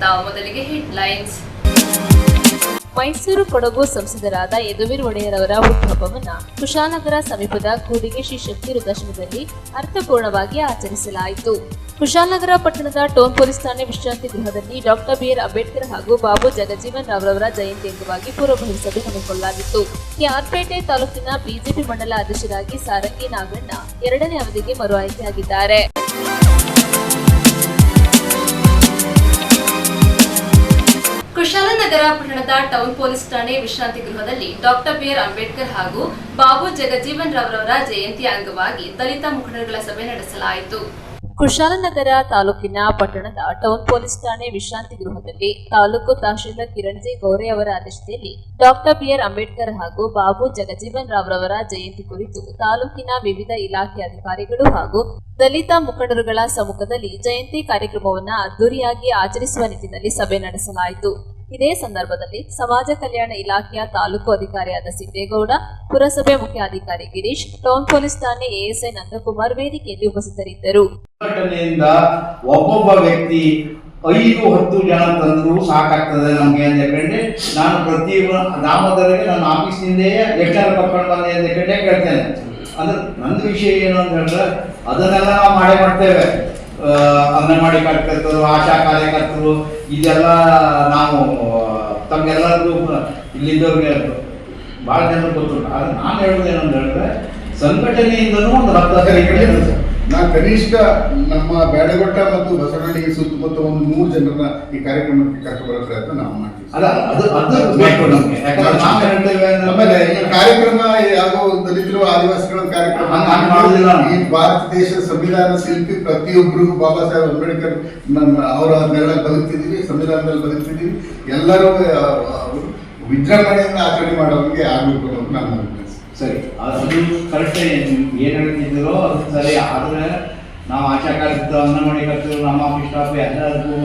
ಸ್ವಾಗತ. ಮೊದಲಿಗೆ ಹೆಡ್ಲೈನ್ಸ್. ಮೈಸೂರು ಕೊಡಗು ಸಂಸದರಾದ ಯದುವೀರ್ ಒಡೆಯರ್ ಅವರ ಹುಟ್ಟುಹಬ್ಬವನ್ನು ಕುಶಾಲನಗರ ಸಮೀಪದ ಕೂಡಿಗೆ ಶ್ರೀ ಶಕ್ತಿ ವೃದ್ಧಾಶ್ರಮದಲ್ಲಿ ಅರ್ಥಪೂರ್ಣವಾಗಿ ಆಚರಿಸಲಾಯಿತು. ಕುಶಾಲನಗರ ಪಟ್ಟಣದ ಟೌನ್ ಪೊಲೀಸ್ ಠಾಣೆ ವಿಶ್ರಾಂತಿ ಗೃಹದಲ್ಲಿ ಡಾಕ್ಟರ್ ಬಿ.ಆರ್. ಅಂಬೇಡ್ಕರ್ ಹಾಗೂ ಬಾಬು ಜಗಜೀವನ್ ರಾವ್ರವರ ಜಯಂತಿ ಅಂಗವಾಗಿ ಪೂರ್ವಭಾವಿ ಸಭೆ ಹಮ್ಮಿಕೊಳ್ಳಲಾಗಿತ್ತು. ಕೆಆರ್ಪೇಟೆ ತಾಲೂಕಿನ ಬಿಜೆಪಿ ಮಂಡಲ ಅಧ್ಯಕ್ಷರಾಗಿ ಸಾರಂಗಿ ನಾಗಣ್ಣ 2ನೇ ಅವಧಿಗೆ ಮರು ಆಯ್ಕೆಯಾಗಿದ್ದಾರೆ. ಕುಶಾಲನಗರ ಪಟ್ಟಣದ ಟೌನ್ ಪೊಲೀಸ್ ಠಾಣೆ ವಿಶ್ರಾಂತಿ ಗೃಹದಲ್ಲಿ ಡಾಕ್ಟರ್ ಬಿ.ಆರ್. ಅಂಬೇಡ್ಕರ್ ಹಾಗೂ ಬಾಬು ಜಗಜೀವನ್ ರಾವ್ರವರ ಜಯಂತಿ ಅಂಗವಾಗಿ ದಲಿತ ಮುಖಂಡರುಗಳ ಸಭೆ ನಡೆಸಲಾಯಿತು. ಕುಶಾಲನಗರ ತಾಲೂಕಿನ ಪಟ್ಟಣದ ಟೌನ್ ಪೊಲೀಸ್ ಠಾಣೆ ವಿಶ್ರಾಂತಿ ಗೃಹದಲ್ಲಿ ತಾಲೂಕು ತಹಶೀಲ್ದಾರ್ ಕಿರಣ್ ಜೆ ಗೌರೆ ಅವರ ಅಧ್ಯಕ್ಷತೆಯಲ್ಲಿ ಡಾಕ್ಟರ್ ಬಿ.ಆರ್. ಅಂಬೇಡ್ಕರ್ ಹಾಗೂ ಬಾಬು ಜಗಜೀವನ್ ರಾವ್ರವರ ಜಯಂತಿ ಕುರಿತು ತಾಲೂಕಿನ ವಿವಿಧ ಇಲಾಖೆ ಅಧಿಕಾರಿಗಳು ಹಾಗೂ ದಲಿತ ಮುಖಂಡರುಗಳ ಸಮ್ಮುಖದಲ್ಲಿ ಜಯಂತಿ ಕಾರ್ಯಕ್ರಮವನ್ನು ಅದ್ದೂರಿಯಾಗಿ ಆಚರಿಸುವ ನಿಟ್ಟಿನಲ್ಲಿ ಸಭೆ ನಡೆಸಲಾಯಿತು. ಇದೇ ಸಂದರ್ಭದಲ್ಲಿ ಸಮಾಜ ಕಲ್ಯಾಣ ಇಲಾಖೆಯ ತಾಲೂಕು ಅಧಿಕಾರಿಯಾದ ಸಿದ್ದೇಗೌಡ, ಪುರಸಭೆ ಮುಖ್ಯಾಧಿಕಾರಿ ಗಿರೀಶ್, ಟೌನ್ ಪೊಲೀಸ್ ಠಾಣೆ ಎಎಸ್ಐ ನಂದಕುಮಾರ್ ವೇದಿಕೆಯಲ್ಲಿ ಉಪಸ್ಥಿತರಿದ್ದರು. ಸಂಘಟನೆಯಿಂದ ಒಬ್ಬೊಬ್ಬ ವ್ಯಕ್ತಿ 5-10 ಜನ ತಂದ್ರು ಸಾಕಾಗ್ತದೆ ನಮ್ಗೆ ಅಂತ ಹೇಳ್ಕೊಂಡೆ ನಾನು ಪ್ರತಿ ಗ್ರಾಮದವರೆಗೆ ನನ್ನ ಆಫೀಸ್ನಿಂದೇ ಎಷ್ಟು ಜನ ಕರ್ಕೊಂಡು ಬಂದೆ ಅಂತ ಹೇಳ್ಕೊಂಡೆ ಕೇಳ್ತೇನೆ. ಅಂದ್ರೆ ನನ್ನ ವಿಷಯ ಏನು ಅಂತ ಹೇಳಿದ್ರೆ ಅದನ್ನೆಲ್ಲ ನಾವು ಮಾಡ್ತೇವೆ. ಅಂಗನವಾಡಿ ಕಾರ್ಯಕರ್ತರು, ಆಶಾ ಕಾರ್ಯಕರ್ತರು, ಇದೆಲ್ಲ ನಾವು ತಮ್ಗೆಲ್ಲರಿಗೂ ಇಲ್ಲಿದ್ದವ್ರಿಗೆ ಭಾಳ ಜನ ಗೊತ್ತಿಲ್ಲ. ಆದ್ರೆ ನಾನು ಹೇಳೋದೇನು ಅಂತ ಹೇಳಿದ್ರೆ ಸಂಘಟನೆಯಿಂದನೂ ಒಂದು ರಕ್ತ ನಾನು ಕನಿಷ್ಠ ನಮ್ಮ ಬ್ಯಾಡಗೊಟ್ಟ ಮತ್ತು ಬಸವನಹಳ್ಳಿ ಸುತ್ತಮುತ್ತ ಒಂದು 3 ಜನರನ್ನ ಈ ಕಾರ್ಯಕ್ರಮಕ್ಕೆ ಕರ್ಕೊಂಡ್ಬರೋ ಪ್ರಯತ್ನ ನಾವು ಮಾಡ್ತೀವಿ. ಆಮೇಲೆ ಈ ಕಾರ್ಯಕ್ರಮ ಯಾವುದೋ ದಲಿತರು ಆದಿವಾಸಿಗಳ ಕಾರ್ಯಕ್ರಮ, ಈ ಭಾರತ ದೇಶದ ಸಂವಿಧಾನ ಶಿಲ್ಪಿ ಪ್ರತಿಯೊಬ್ಬರಿಗೂ ಬಾಬಾ ಸಾಹೇಬ್ ಅಂಬೇಡ್ಕರ್ ಅವರ ನೆರಳಲ್ಲಿ ಬದುಕ್ತಿದ್ದೀವಿ, ಸಂವಿಧಾನದಲ್ಲಿ ಬದುಕ್ತಿದ್ದೀವಿ. ಎಲ್ಲರೂ ವಿಜೃಂಭಣೆಯಿಂದ ಆಚರಣೆ ಮಾಡೋರಿಗೆ ಆಗಬೇಕು ಅನ್ನೋದು ನನ್ನ ಸರಿ. ಅದು ಕರೆಕ್ಟ್ ಏನು ಹೇಳ್ತಿದ್ದೀರೋ ಅದು ಸರಿ. ಆದರೆ ನಾವು ಆಶಾ ಕಾರ್ಯಕರ್ತರು, ಅಂಗನವಾಡಿ ಕರ್ತರು, ನಮ್ಮ ಆಫೀಸ್ ಸ್ಟಾಫ್ ಎಲ್ಲರಿಗೂ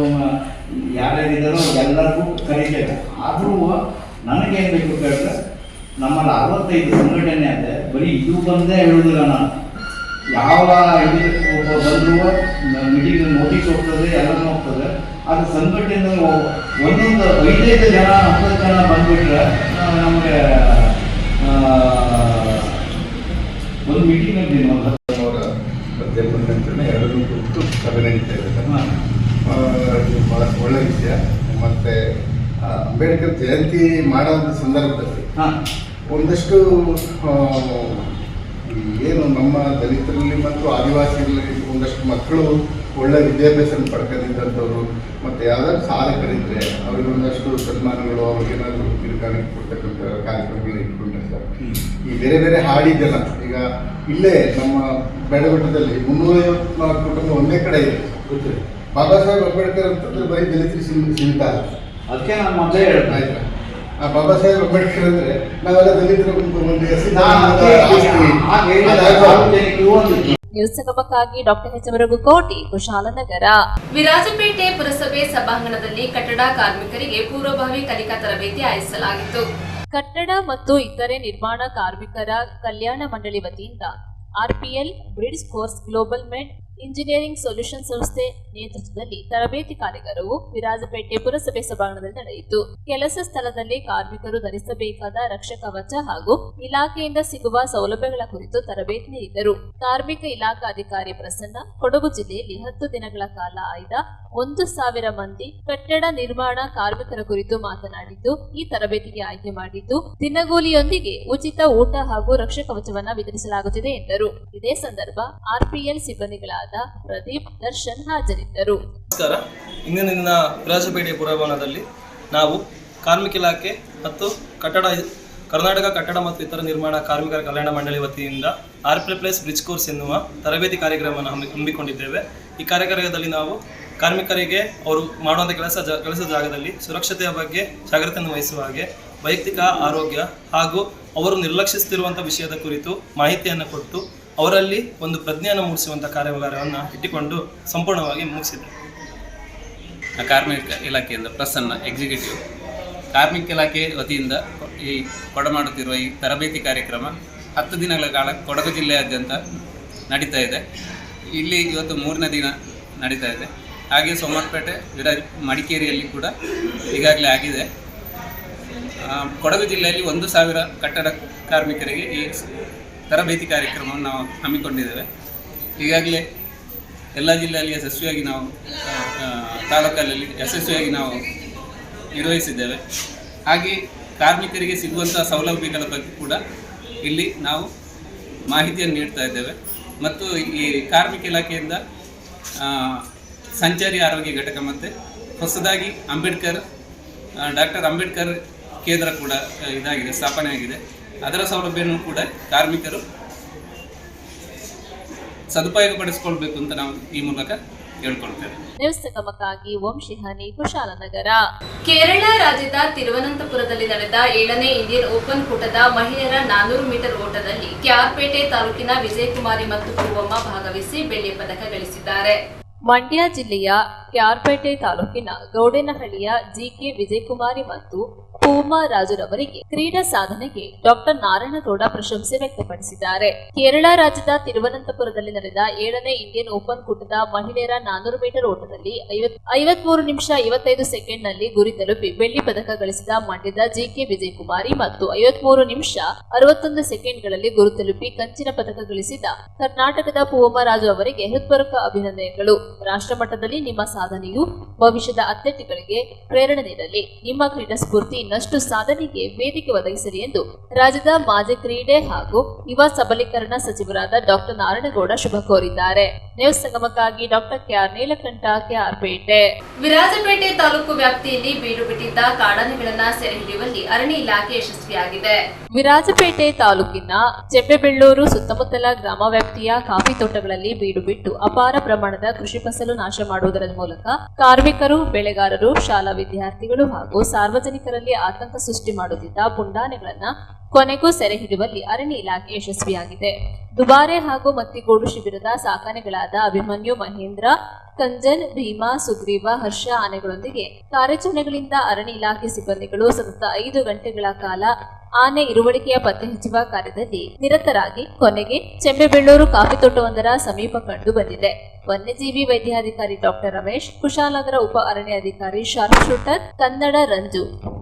ಯಾರ್ಯಾರಿದ್ದಾರೋ ಎಲ್ಲರಿಗೂ ಕರೀತೇವೆ. ಆದರೂ ನನಗೇನು ಬೇಕು ಕೇಳಿದ್ರೆ ನಮ್ಮಲ್ಲಿ 65 ಸಂಘಟನೆ ಇದೆ. ಬರೀ ಇದು ಬಂದೇ ಹೇಳುವುದಿಲ್ಲ. ನಾನು ಯಾವ ಇದು ಬಂದರೂ ಮೀಟಿಂಗ್ ನೋಟಿಸ್ ಹೋಗ್ತದೆ, ಎಲ್ಲನೂ ಹೋಗ್ತದೆ. ಅದು ಸಂಘಟನೆ ಒಂದೊಂದು 5-5 ಜನ 10 ಜನ ಬಂದುಬಿಟ್ರೆ ನಮಗೆ ಒಂದು ಮೀಟಿಂಗ್ ಅವರ ಪ್ರತಿಯೊಬ್ಬರ ಎಲ್ಲರೂ ಕುರಿತು ಸಭೆ ನಡೀತಾ ಇದೆ. ಭಾಳ ಒಳ್ಳೆ ವಿಷಯ. ಮತ್ತು ಅಂಬೇಡ್ಕರ್ ಜಯಂತಿ ಮಾಡುವಂಥ ಸಂದರ್ಭದಲ್ಲಿ ಒಂದಷ್ಟು ಏನು ನಮ್ಮ ದಲಿತರಲ್ಲಿ ಮತ್ತು ಆದಿವಾಸಿಗಳಲ್ಲಿ ಒಂದಷ್ಟು ಮಕ್ಕಳು ಒಳ್ಳೆ ವಿದ್ಯಾಭ್ಯಾಸ ಪಡ್ಕೊಂಡಿದ್ದಂಥವ್ರು ಮತ್ತು ಯಾವ್ದಾದ್ರು ಸಾಧಕರಿದ್ದರೆ ಅವ್ರಿಗೆ ಒಂದಷ್ಟು ಸನ್ಮಾನಗಳು, ಅವ್ರಿಗೇನಾದರೂ ಕಿರುಕಾಣಿಕೆ ಕೊಡ್ತಕ್ಕಂಥ ಕಾರ್ಯಕ್ರಮಗಳನ್ನ ಇಟ್ಕೊಂಡಿರ್ತಾರೆ. ಈ ಬೇರೆ ಬೇರೆ ಹಾಡಿದೆಲ್ಲ ಈಗ ಇಲ್ಲೇ ನಮ್ಮ ಬೆಳಗುಟ್ಟದಲ್ಲಿ 354 ಕುಟುಂಬ ಒಂದೇ ಕಡೆ ಇದೆ. ಗೊತ್ತಿದೆ ಬಾಬಾ ಸಾಹೇಬ್ ಅಂಬೇಡ್ಕರ್ ಅಂತಂದ್ರೆ ಬರೀ ದಲಿತರಿಗೆ ಸೀಮಿತ ಅಲ್ಲ. ಅದಕ್ಕೆ ನಾನು ಮೊದಲೇ ಹೇಳ್ತಾ ಇದ್ದೆ, ಆ ಬಾಬಾ ಸಾಹೇಬ್ ಅಂಬೇಡ್ಕರ್ ಅಂದ್ರೆ ನಾವೆಲ್ಲ ದಲಿತರ ಒಂದು ನ್ಯೂಸ್ಗಾಗಿ ಡಾಕ್ಟರ್ ಎಚ್. ರಘುಕೋಟಿ, ಕುಶಾಲನಗರ. ವಿರಾಜಪೇಟೆ ಪುರಸಭೆ ಸಭಾಂಗಣದಲ್ಲಿ ಕಟ್ಟಡ ಕಾರ್ಮಿಕರಿಗೆ ಪೂರ್ವಭಾವಿ ಕಲಿಕಾ ತರಬೇತಿ ಆಯೋಜಿಸಲಾಗಿತ್ತು. ಕಟ್ಟಡ ಮತ್ತು ಇತರೆ ನಿರ್ಮಾಣ ಕಾರ್ಮಿಕರ ಕಲ್ಯಾಣ ಮಂಡಳಿ ವತಿಯಿಂದ ಆರ್ಪಿಎಲ್ ಬ್ರಿಡ್ಜ್ ಕೋರ್ಸ್ ಗ್ಲೋಬಲ್ ಮೆಡ್ ಇಂಜಿನಿಯರಿಂಗ್ ಸೊಲ್ಯೂಷನ್ ಸಂಸ್ಥೆ ನೇತೃತ್ವದಲ್ಲಿ ತರಬೇತಿ ಕಾರ್ಯಾಗಾರವು ವಿರಾಜಪೇಟೆ ಪುರಸಭೆ ಸಭಾಂಗಣದಲ್ಲಿ ನಡೆಯಿತು. ಕೆಲಸ ಸ್ಥಳದಲ್ಲಿ ಕಾರ್ಮಿಕರು ಧರಿಸಬೇಕಾದ ರಕ್ಷಕ ಕವಚ ಹಾಗೂ ಇಲಾಖೆಯಿಂದ ಸಿಗುವ ಸೌಲಭ್ಯಗಳ ಕುರಿತು ತರಬೇತಿ ನೀಡಿದರು. ಕಾರ್ಮಿಕ ಇಲಾಖಾ ಅಧಿಕಾರಿ ಪ್ರಸನ್ನ ಕೊಡಗು ಜಿಲ್ಲೆಯಲ್ಲಿ 10 ದಿನಗಳ ಕಾಲ ಆಯ್ದ 1,000 ಮಂದಿ ಕಟ್ಟಡ ನಿರ್ಮಾಣ ಕಾರ್ಮಿಕರ ಕುರಿತು ಮಾತನಾಡಿದ್ದು, ಈ ತರಬೇತಿಗೆ ಆಯ್ಕೆ ಮಾಡಿದ್ದು ದಿನಗೂಲಿಯೊಂದಿಗೆ ಉಚಿತ ಊಟ ಹಾಗೂ ರಕ್ಷಕ ಕವಚವನ್ನು ವಿತರಿಸಲಾಗುತ್ತಿದೆ ಎಂದರು. ಇದೇ ಸಂದರ್ಭ ಆರ್ಪಿಎಲ್ ಸಿಬ್ಬಂದಿಗಳಾದ ಪ್ರದೀಪ್, ದರ್ಶನ್ ಹಾಜರಿದ್ದರು. ನಮಸ್ಕಾರ. ಇಂದಿನ ದಿನ ವಿರಾಜಪೇಟೆ ಪುರಭವನದಲ್ಲಿ ನಾವು ಕಾರ್ಮಿಕ ಇಲಾಖೆ ಮತ್ತು ಕರ್ನಾಟಕ ಕಟ್ಟಡ ಮತ್ತು ಇತರ ನಿರ್ಮಾಣ ಕಾರ್ಮಿಕರ ಕಲ್ಯಾಣ ಮಂಡಳಿ ವತಿಯಿಂದ ಆರ್ಪಿಎಲ್ ಪ್ಲಸ್ ಬ್ರಿಡ್ಜ್ ಕೋರ್ಸ್ ಎನ್ನುವ ತರಬೇತಿ ಕಾರ್ಯಕ್ರಮವನ್ನು ಹಮ್ಮಿಕೊಂಡಿದ್ದೇವೆ. ಈ ಕಾರ್ಯಕ್ರಮದಲ್ಲಿ ನಾವು ಕಾರ್ಮಿಕರಿಗೆ ಅವರು ಮಾಡುವಂಥ ಕೆಲಸದ ಜಾಗದಲ್ಲಿ ಸುರಕ್ಷತೆಯ ಬಗ್ಗೆ ಜಾಗೃತಿಯನ್ನು ವಹಿಸುವ ಹಾಗೆ ವೈಯಕ್ತಿಕ ಆರೋಗ್ಯ ಹಾಗೂ ಅವರು ನಿರ್ಲಕ್ಷಿಸುತ್ತಿರುವಂಥ ವಿಷಯದ ಕುರಿತು ಮಾಹಿತಿಯನ್ನು ಕೊಟ್ಟು ಅವರಲ್ಲಿ ಒಂದು ಪ್ರಜ್ಞೆಯನ್ನು ಮೂಡಿಸುವಂಥ ಕಾರ್ಯವನ್ನು ಇಟ್ಟುಕೊಂಡು ಸಂಪೂರ್ಣವಾಗಿ ಮುಗಿಸಿದೆ. ಕಾರ್ಮಿಕ ಇಲಾಖೆಯಿಂದ ಪ್ರಸನ್ನ, ಎಕ್ಸಿಕ್ಯೂಟಿವ್. ಕಾರ್ಮಿಕ ಇಲಾಖೆ ವತಿಯಿಂದ ಈ ಕೊಡಮಾಡುತ್ತಿರುವ ಈ ತರಬೇತಿ ಕಾರ್ಯಕ್ರಮ 10 ದಿನಗಳ ಕಾಲ ಕೊಡಗು ಜಿಲ್ಲೆಯಾದ್ಯಂತ ನಡೀತಾ ಇದೆ. ಇಲ್ಲಿ ಇವತ್ತು 3ನೇ ದಿನ ನಡೀತಾ ಇದೆ. ಹಾಗೆ ಸೋಮವಾರಪೇಟೆ, ಮಡಿಕೇರಿಯಲ್ಲಿ ಕೂಡ ಈಗಾಗಲೇ ಆಗಿದೆ. ಕೊಡಗು ಜಿಲ್ಲೆಯಲ್ಲಿ 1,000 ಕಟ್ಟಡ ಕಾರ್ಮಿಕರಿಗೆ ಈ ತರಬೇತಿ ಕಾರ್ಯಕ್ರಮವನ್ನು ನಾವು ಹಮ್ಮಿಕೊಂಡಿದ್ದೇವೆ. ಈಗಾಗಲೇ ಎಲ್ಲ ಜಿಲ್ಲೆಯಲ್ಲಿ ಯಶಸ್ವಿಯಾಗಿ ನಾವು ತಾಲೂಕಲ್ಲಿ ಯಶಸ್ವಿಯಾಗಿ ನಾವು ನಿರ್ವಹಿಸಿದ್ದೇವೆ. ಹಾಗೆ ಕಾರ್ಮಿಕರಿಗೆ ಸಿಗುವಂಥ ಸೌಲಭ್ಯಗಳ ಬಗ್ಗೆ ಕೂಡ ಇಲ್ಲಿ ನಾವು ಮಾಹಿತಿಯನ್ನು ನೀಡ್ತಾ ಇದ್ದೇವೆ. ಮತ್ತು ಈ ಕಾರ್ಮಿಕ ಇಲಾಖೆಯಿಂದ ಸಂಚಾರಿ ಆರೋಗ್ಯ ಘಟಕ ಮತ್ತು ಹೊಸದಾಗಿ ಡಾಕ್ಟರ್ ಅಂಬೇಡ್ಕರ್ ಕೇಂದ್ರ ಕೂಡ ಇದಾಗಿದೆ, ಸ್ಥಾಪನೆಯಾಗಿದೆ. ಅದರ ಸೌಲಭ್ಯವನ್ನು ಕೂಡ ಕಾರ್ಮಿಕರು ಸದುಪಯೋಗಪಡಿಸಿಕೊಳ್ಬೇಕು ಅಂತ ನಾವು ಈ ಮೂಲಕ ಹೇಳ್ಕೊಳ್ತೇವೆ. ನ್ಯೂಸ್ ಸಂಗಮಕ್ಕಾಗಿ ಓಂ ಶಿಹಾನಿ, ಕುಶಾಲನಗರ. ಕೇರಳ ರಾಜ್ಯದ ತಿರುವನಂತಪುರದಲ್ಲಿ ನಡೆದ 7ನೇ ಇಂಡಿಯನ್ ಓಪನ್ ಕೂಟದ ಮಹಿಳೆಯರ 400 ಮೀಟರ್ ಓಟದಲ್ಲಿ ಕ್ಯಾರ್ಪೇಟೆ ತಾಲೂಕಿನ ವಿಜಯಕುಮಾರಿ ಮತ್ತು ಪೂವಮ್ಮ ಭಾಗವಹಿಸಿ ಬೆಳ್ಳಿ ಪದಕ ಗಳಿಸಿದ್ದಾರೆ. ಮಂಡ್ಯ ಜಿಲ್ಲೆಯ ಕ್ಯಾರ್ಪೇಟೆ ತಾಲೂಕಿನ ಗೌಡೇನಹಳ್ಳಿಯ ಜಿಕೆ ವಿಜಯಕುಮಾರಿ ಮತ್ತು ಪೂರ್ಮ ರಾಜುರವರಿಗೆ ಕ್ರೀಡಾ ಸಾಧನೆಗೆ ಡಾಕ್ಟರ್ ನಾರಾಯಣಗೌಡ ಪ್ರಶಂಸೆ ವ್ಯಕ್ತಪಡಿಸಿದ್ದಾರೆ. ಕೇರಳ ರಾಜ್ಯದ ತಿರುವನಂತಪುರದಲ್ಲಿ ನಡೆದ 7ನೇ ಇಂಡಿಯನ್ ಓಪನ್ ಕೂಟದ ಮಹಿಳೆಯರ 400 ಮೀಟರ್ ಓಟದಲ್ಲಿ 53 ನಿಮಿಷ 55 ಸೆಕೆಂಡ್ನಲ್ಲಿ ಗುರಿ ತಲುಪಿ ಬೆಳ್ಳಿ ಪದಕ ಗಳಿಸಿದ ಮಂಡ್ಯದ ಜಿಕೆ ವಿಜಯಕುಮಾರಿ ಮತ್ತು 53 ನಿಮಿಷ 61 ಸೆಕೆಂಡ್ಗಳಲ್ಲಿ ಗುರಿ ತಲುಪಿ ಕಂಚಿನ ಪದಕ ಗಳಿಸಿದ ಕರ್ನಾಟಕದ ಪೂವಮ್ಮ ರಾಜು ಅವರಿಗೆ ಹೃತ್ಪೂರ್ವಕ ಅಭಿನಂದನೆಗಳು. ರಾಷ್ಟ್ರ ಮಟ್ಟದಲ್ಲಿ ನಿಮ್ಮ ಸಾಧನೆಯು ಭವಿಷ್ಯದ ಅಥ್ಲೆಟ್ಗಳಿಗೆ ಪ್ರೇರಣೆ ನೀಡಲಿ. ನಿಮ್ಮ ಕ್ರೀಡಾ ಸ್ಫೂರ್ತಿ ಇನ್ನಷ್ಟು ಸಾಧನೆಗೆ ವೇದಿಕೆ ಒದಗಿಸಲಿ ಎಂದು ರಾಜ್ಯದ ಮಾಜಿ ಕ್ರೀಡೆ ಹಾಗೂ ಯುವ ಸಬಲೀಕರಣ ಸಚಿವರಾದ ಡಾಕ್ಟರ್ ನಾರಾಯಣಗೌಡ ಶುಭ ಕೋರಿದ್ದಾರೆ. ನ್ಯೂಸ್ ಸಂಗಮಕ್ಕಾಗಿ ಡಾಕ್ಟರ್ ಕೆಆರ್ ನೀಲಕಂಠ, ಕೆಆರ್ಪೇಟೆ. ವಿರಾಜಪೇಟೆ ತಾಲೂಕು ವ್ಯಾಪ್ತಿಯಲ್ಲಿ ಬೀಡು ಬಿಟ್ಟಿದ್ದ ಕಾಡಾನೆಗಳನ್ನು ಸೆರೆ ಹಿಡಿಯುವಲ್ಲಿ ಅರಣ್ಯ ಇಲಾಖೆ ಯಶಸ್ವಿಯಾಗಿದೆ. ವಿರಾಜಪೇಟೆ ತಾಲೂಕಿನ ಚೆಂಬೆಬೆಳ್ಳೂರು ಸುತ್ತಮುತ್ತಲ ಗ್ರಾಮ ವ್ಯಾಪ್ತಿಯ ಕಾಫಿ ತೋಟಗಳಲ್ಲಿ ಬೀಡು ಬಿಟ್ಟು ಅಪಾರ ಪ್ರಮಾಣದ ಕೃಷಿ ಫಸಲು ನಾಶ ಮಾಡುವುದರ ಮೂಲಕ ಕಾರ್ಮಿಕರು, ಬೆಳೆಗಾರರು, ಶಾಲಾ ವಿದ್ಯಾರ್ಥಿಗಳು ಹಾಗೂ ಸಾರ್ವಜನಿಕರಲ್ಲಿ ಆತಂಕ ಸೃಷ್ಟಿ ಮಾಡುತ್ತಿದ್ದ ಪುಂಡಾನೆಗಳನ್ನು ಕೊನೆಗೂ ಸೆರೆ ಹಿಡಿಯುವಲ್ಲಿ ಅರಣ್ಯ ಇಲಾಖೆ ಯಶಸ್ವಿಯಾಗಿದೆ. ದುಬಾರೆ ಹಾಗೂ ಮತ್ತಿಗೋಡು ಶಿಬಿರದ ಸಾಕಾನೆಗಳಾದ ಅಭಿಮನ್ಯು, ಮಹೇಂದ್ರ, ಕಂಜನ್, ಭೀಮಾ, ಸುಗ್ರೀವ, ಹರ್ಷ ಆನೆಗಳೊಂದಿಗೆ ಕಾರ್ಯಾಚರಣೆಗಳಿಂದ ಅರಣ್ಯ ಇಲಾಖೆ ಸಿಬ್ಬಂದಿಗಳು ಸತತ 5 ಗಂಟೆಗಳ ಕಾಲ ಆನೆ ಇರುವಳಿಕೆಯ ಪತ್ತೆ ಹಚ್ಚುವ ಕಾರ್ಯದಲ್ಲಿ ನಿರತರಾಗಿ ಕೊನೆಗೆ ಚೆಂಬೆಬೆಳ್ಳೂರು ಕಾಫಿ ತೋಟವೊಂದರ ಸಮೀಪ ಕಂಡು ಬಂದಿದೆ. ವನ್ಯಜೀವಿ ವೈದ್ಯಾಧಿಕಾರಿ ಡಾಕ್ಟರ್ ರಮೇಶ್, ಕುಶಾಲನಗರ ಉಪ ಅರಣ್ಯಾಧಿಕಾರಿ ಶಾರ್ಪ್ ಶೂಟರ್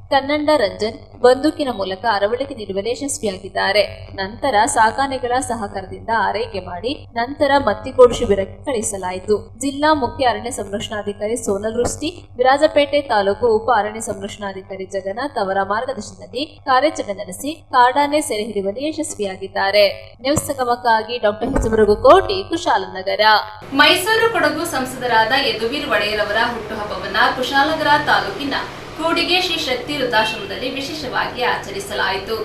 ಕನ್ನಡ ರಂಜನ್ ಬಂದೂಕಿನ ಮೂಲಕ ಅರವಳಿಕೆ ನೀಡುವಲ್ಲಿ ಯಶಸ್ವಿಯಾಗಿದ್ದಾರೆ. ನಂತರ ಸಾಕಾನೆಗಳ ಸಹಕಾರದಿಂದ ಆರೈಕೆ ಮಾಡಿ ನಂತರ ಮತ್ತಿಗೋಡು ಶಿಬಿರಕ್ಕೆ ಕಳಿಸಲಾಯಿತು. ಜಿಲ್ಲಾ ಮುಖ್ಯ ಅರಣ್ಯ ಸಂರಕ್ಷಣಾಧಿಕಾರಿ ಸೋನಲ್ ರುಷ್ಟಿ, ವಿರಾಜಪೇಟೆ ತಾಲೂಕು ಉಪ ಅರಣ್ಯ ಸಂರಕ್ಷಣಾಧಿಕಾರಿ ಜಗನ್ನಾಥ್ ಅವರ ಮಾರ್ಗದರ್ಶನದಲ್ಲಿ ಕಾರ್ಯಾಚರಣೆ ನಡೆಸಿ ಕಾಡಾನೆ ಸೆರೆ ಹಿಡಿಯುವಲ್ಲಿ ಯಶಸ್ವಿಯಾಗಿದ್ದಾರೆ. ನ್ಯೂಸ್ ಸಂಗಮಕ್ಕಾಗಿ ಡಾಕ್ಟರ್ ಹೆಚಮರಗುಕೋಟಿ, ಕುಶಾಲನಗರ. ಮೈಸೂರು ಕೊಡಗು ಸಂಸದರಾದ ಯದುವೀರ್ ಒಡೆಯರ್ ಅವರ ಹುಟ್ಟುಹಬ್ಬವನ್ನು ಕುಶಾಲನಗರ ತಾಲೂಕಿನ ಕೂಡಿಗೆ ಶ್ರೀ ಶಕ್ತಿ ವೃದ್ಧಾಶ್ರಮದಲ್ಲಿ ವಿಶೇಷವಾಗಿ ಆಚರಿಸಲಾಯಿತು.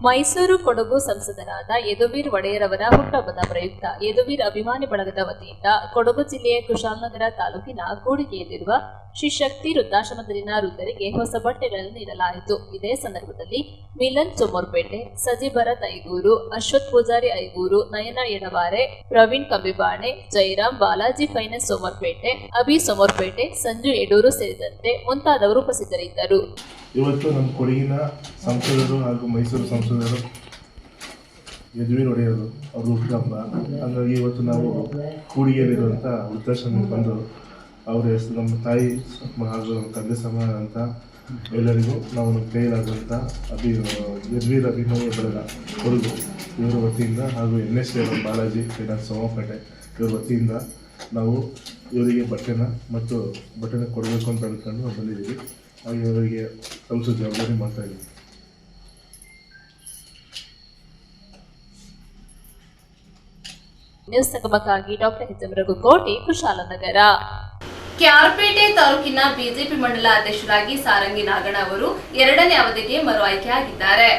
ಮೈಸೂರು ಕೊಡಗು ಸಂಸದರಾದ ಯದುವೀರ್ ಒಡೆಯರ್ ಅವರ ಹುಟ್ಟುಹಬ್ಬದ ಪ್ರಯುಕ್ತ ಯದುವೀರ್ ಅಭಿಮಾನಿ ಬಳಗದ ವತಿಯಿಂದ ಕೊಡಗು ಜಿಲ್ಲೆಯ ಕುಶಾಲನಗರ ತಾಲೂಕಿನ ಕೂಡಿಗೆಯಲ್ಲಿರುವ ಶ್ರೀ ಶಕ್ತಿ ವೃದ್ಧಾಶ್ರಮದಲ್ಲಿನ ವೃದ್ಧರಿಗೆ ಹೊಸ ಬಟ್ಟೆಗಳನ್ನು ನೀಡಲಾಯಿತು. ಇದೇ ಸಂದರ್ಭದಲ್ಲಿ ಮಿಲನ್ ಚೊಮೋರ್ಪೇಟೆ, ಸಜಿ ಭರತ್ ಐಗೂರು, ಅಶ್ವಥ್ ಪೂಜಾರಿ ಐಗೂರು, ನಯನ ಎಡವಾರೆ, ಪ್ರವೀಣ್ ಕಂಬಿಬಾಣೆ, ಜೈರಾಮ್, ಬಾಲಾಜಿ ಫೈನಾನ್ಸ್ ಸೋಮರ್ಪೇಟೆ, ಅಭಿ ಸೋಮರ್ಪೇಟೆ, ಸಂಜು ಯಡೂರು ಸೇರಿದಂತೆ ಮುಂತಾದವರು ಉಪಸ್ಥಿತರಿದ್ದರು. ಇವತ್ತು ನಮ್ಮ ಕೊಡಗಿನ ಸಂಸದರು ಹಾಗೂ ಮೈಸೂರು ಸಂಸದರು ಯದುವೀರ್ ಒಡೆಯರು ಅವರು ಹುಟ್ಟುಹಬ್ಬ. ಹಾಗಾಗಿ ಇವತ್ತು ನಾವು ಕೂಡಿಗೆಯಲ್ಲಿರುವಂಥ ವೃದ್ಧಾಶ್ರಮಕ್ಕೆ ಬಂದು ಅವರ ಹೆಸರು ನಮ್ಮ ತಾಯಿ ಹಾಗೂ ನಮ್ಮ ತಂದೆ ಸಮಾನ ಅಂತ ಎಲ್ಲರಿಗೂ ನಾವು ನಮ್ಮ ಕೈಲಾಗುವಂಥ ಯದುವೀರ್ ಅಭಿಮಾನಿ ಬಳಗ ಕೊಡಗು ಇವರ ವತಿಯಿಂದ ಹಾಗೂ NSA ಬಾಲಾಜಿ ಫೈನಾನ್ಸ್ ಸೋಮಪೇಟೆ ಇವರ ವತಿಯಿಂದ ನಾವು ಇವರಿಗೆ ಬಟ್ಟೆನ ಕೊಡಬೇಕು ಅಂತ ಅಂದ್ಕೊಂಡು ನಾವು ಬಂದಿದ್ದೀವಿ. ಹಾಗೆ ಅವರಿಗೆ ತಲುಪಿಸೋ ಜವಾಬ್ದಾರಿ ಮಾಡ್ತಾ ಇದ್ದೀವಿ. ನ್ಯೂಸ್ ಸಂಗಮಕ್ಕಾಗಿ ಡಾಕ್ಟರ್ ಹೆಚಮರಗುಕೋಟಿ, ಕುಶಾಲನಗರ. ಕ್ಯಾರ್ಪೇಟೆ ತಾಲೂಕಿನ ಬಿಜೆಪಿ ಮಂಡಲ ಅಧ್ಯಕ್ಷರಾಗಿ ಸಾರಂಗಿ ನಾಗಣ್ಣ ಅವರು 2ನೇ ಅವಧಿಗೆ ಮರು ಆಯ್ಕೆಯಾಗಿದ್ದಾರೆ.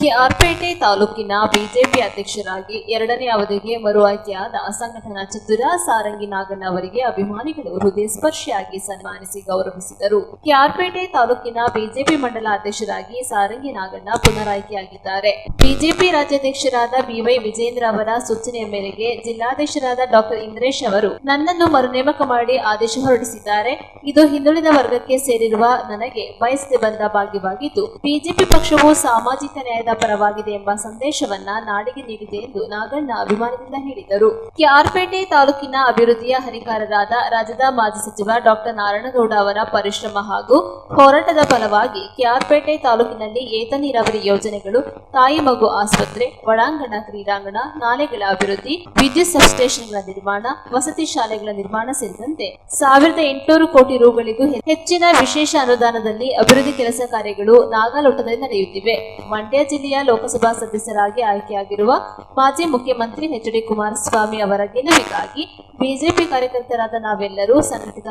ಕೆಆರ್ಪೇಟೆ ತಾಲೂಕಿನ ಬಿಜೆಪಿ ಅಧ್ಯಕ್ಷರಾಗಿ 2ನೇ ಅವಧಿಗೆ ಮರು ಆಯ್ಕೆಯಾದ ಸಂಘಟನಾ ಚತುರ ಸಾರಂಗಿ ನಾಗಣ್ಣ ಅವರಿಗೆ ಅಭಿಮಾನಿಗಳು ಹೃದಯ ಸ್ಪರ್ಶಿಯಾಗಿ ಸನ್ಮಾನಿಸಿ ಗೌರವಿಸಿದರು. ಕೆಆರ್ಪೇಟೆ ತಾಲೂಕಿನ ಬಿಜೆಪಿ ಮಂಡಲ ಅಧ್ಯಕ್ಷರಾಗಿ ಸಾರಂಗಿ ನಾಗಣ್ಣ ಪುನರಾಯ್ಕೆಯಾಗಿದ್ದಾರೆ. ಬಿಜೆಪಿ ರಾಜ್ಯಾಧ್ಯಕ್ಷರಾದ ಬಿವೈ ವಿಜೇಂದ್ರ ಅವರ ಸೂಚನೆಯ ಮೇರೆಗೆ ಜಿಲ್ಲಾಧ್ಯಕ್ಷರಾದ ಡಾಕ್ಟರ್ ಇಂದ್ರೇಶ್ ಅವರು ನನ್ನನ್ನು ಮರು ನೇಮಕ ಮಾಡಿ ಆದೇಶ ಹೊರಡಿಸಿದ್ದಾರೆ. ಇದು ಹಿಂದುಳಿದ ವರ್ಗಕ್ಕೆ ಸೇರಿರುವ ನನಗೆ ಬಯಸದೆ ಬಂದ ಭಾಗ್ಯವಾಗಿದ್ದು, ಬಿಜೆಪಿ ಪಕ್ಷವು ಸಾಮಾಜಿಕ ನ್ಯಾಯದ ಮಂಡ್ಯದ ಪರವಾಗಿದೆ ಎಂಬ ಸಂದೇಶವನ್ನ ನಾಡಿಗೆ ನೀಡಿದೆ ಎಂದು ನಾಗಣ್ಣ ಅಭಿಮಾನದಿಂದ ಹೇಳಿದರು. ಕೆಆರ್ಪೇಟೆ ತಾಲೂಕಿನ ಅಭಿವೃದ್ಧಿಯ ಹರಿಕಾರರಾದ ರಾಜ್ಯದ ಮಾಜಿ ಸಚಿವ ಡಾಕ್ಟರ್ ನಾರಾಯಣಗೌಡ ಅವರ ಪರಿಶ್ರಮ ಹಾಗೂ ಹೋರಾಟದ ಫಲವಾಗಿ ಕೆಆರ್ಪೇಟೆ ತಾಲೂಕಿನಲ್ಲಿ ಏತ ನೀರಾವರಿ ಯೋಜನೆಗಳು, ತಾಯಿ ಮಗು ಆಸ್ಪತ್ರೆ, ಒಳಾಂಗಣ ಕ್ರೀಡಾಂಗಣ, ನಾಲೆಗಳ ಅಭಿವೃದ್ಧಿ, ವಿದ್ಯುತ್ ಸಬ್ಸ್ಟೇಷನ್ಗಳ ನಿರ್ಮಾಣ, ವಸತಿ ಶಾಲೆಗಳ ನಿರ್ಮಾಣ ಸೇರಿದಂತೆ 1800 ಕೋಟಿ ರುಗಳಿಗೂ ಹೆಚ್ಚಿನ ವಿಶೇಷ ಅನುದಾನದಲ್ಲಿ ಅಭಿವೃದ್ಧಿ ಕೆಲಸ ಕಾರ್ಯಗಳು ನಾಗಾಲೋಟದಲ್ಲಿ ನಡೆಯುತ್ತಿವೆ. ಮಂಡ್ಯ ಜಿಲ್ಲೆಯ ಲೋಕಸಭಾ ಸದಸ್ಯರಾಗಿ ಆಯ್ಕೆಯಾಗಿರುವ ಮಾಜಿ ಮುಖ್ಯಮಂತ್ರಿ ಎಚ್.ಡಿ. ಕುಮಾರಸ್ವಾಮಿ ಅವರ ಗೆಲುವಿಗಾಗಿ ಬಿಜೆಪಿ ಕಾರ್ಯಕರ್ತರಾದ ನಾವೆಲ್ಲರೂ ಸಂಘಟಿತ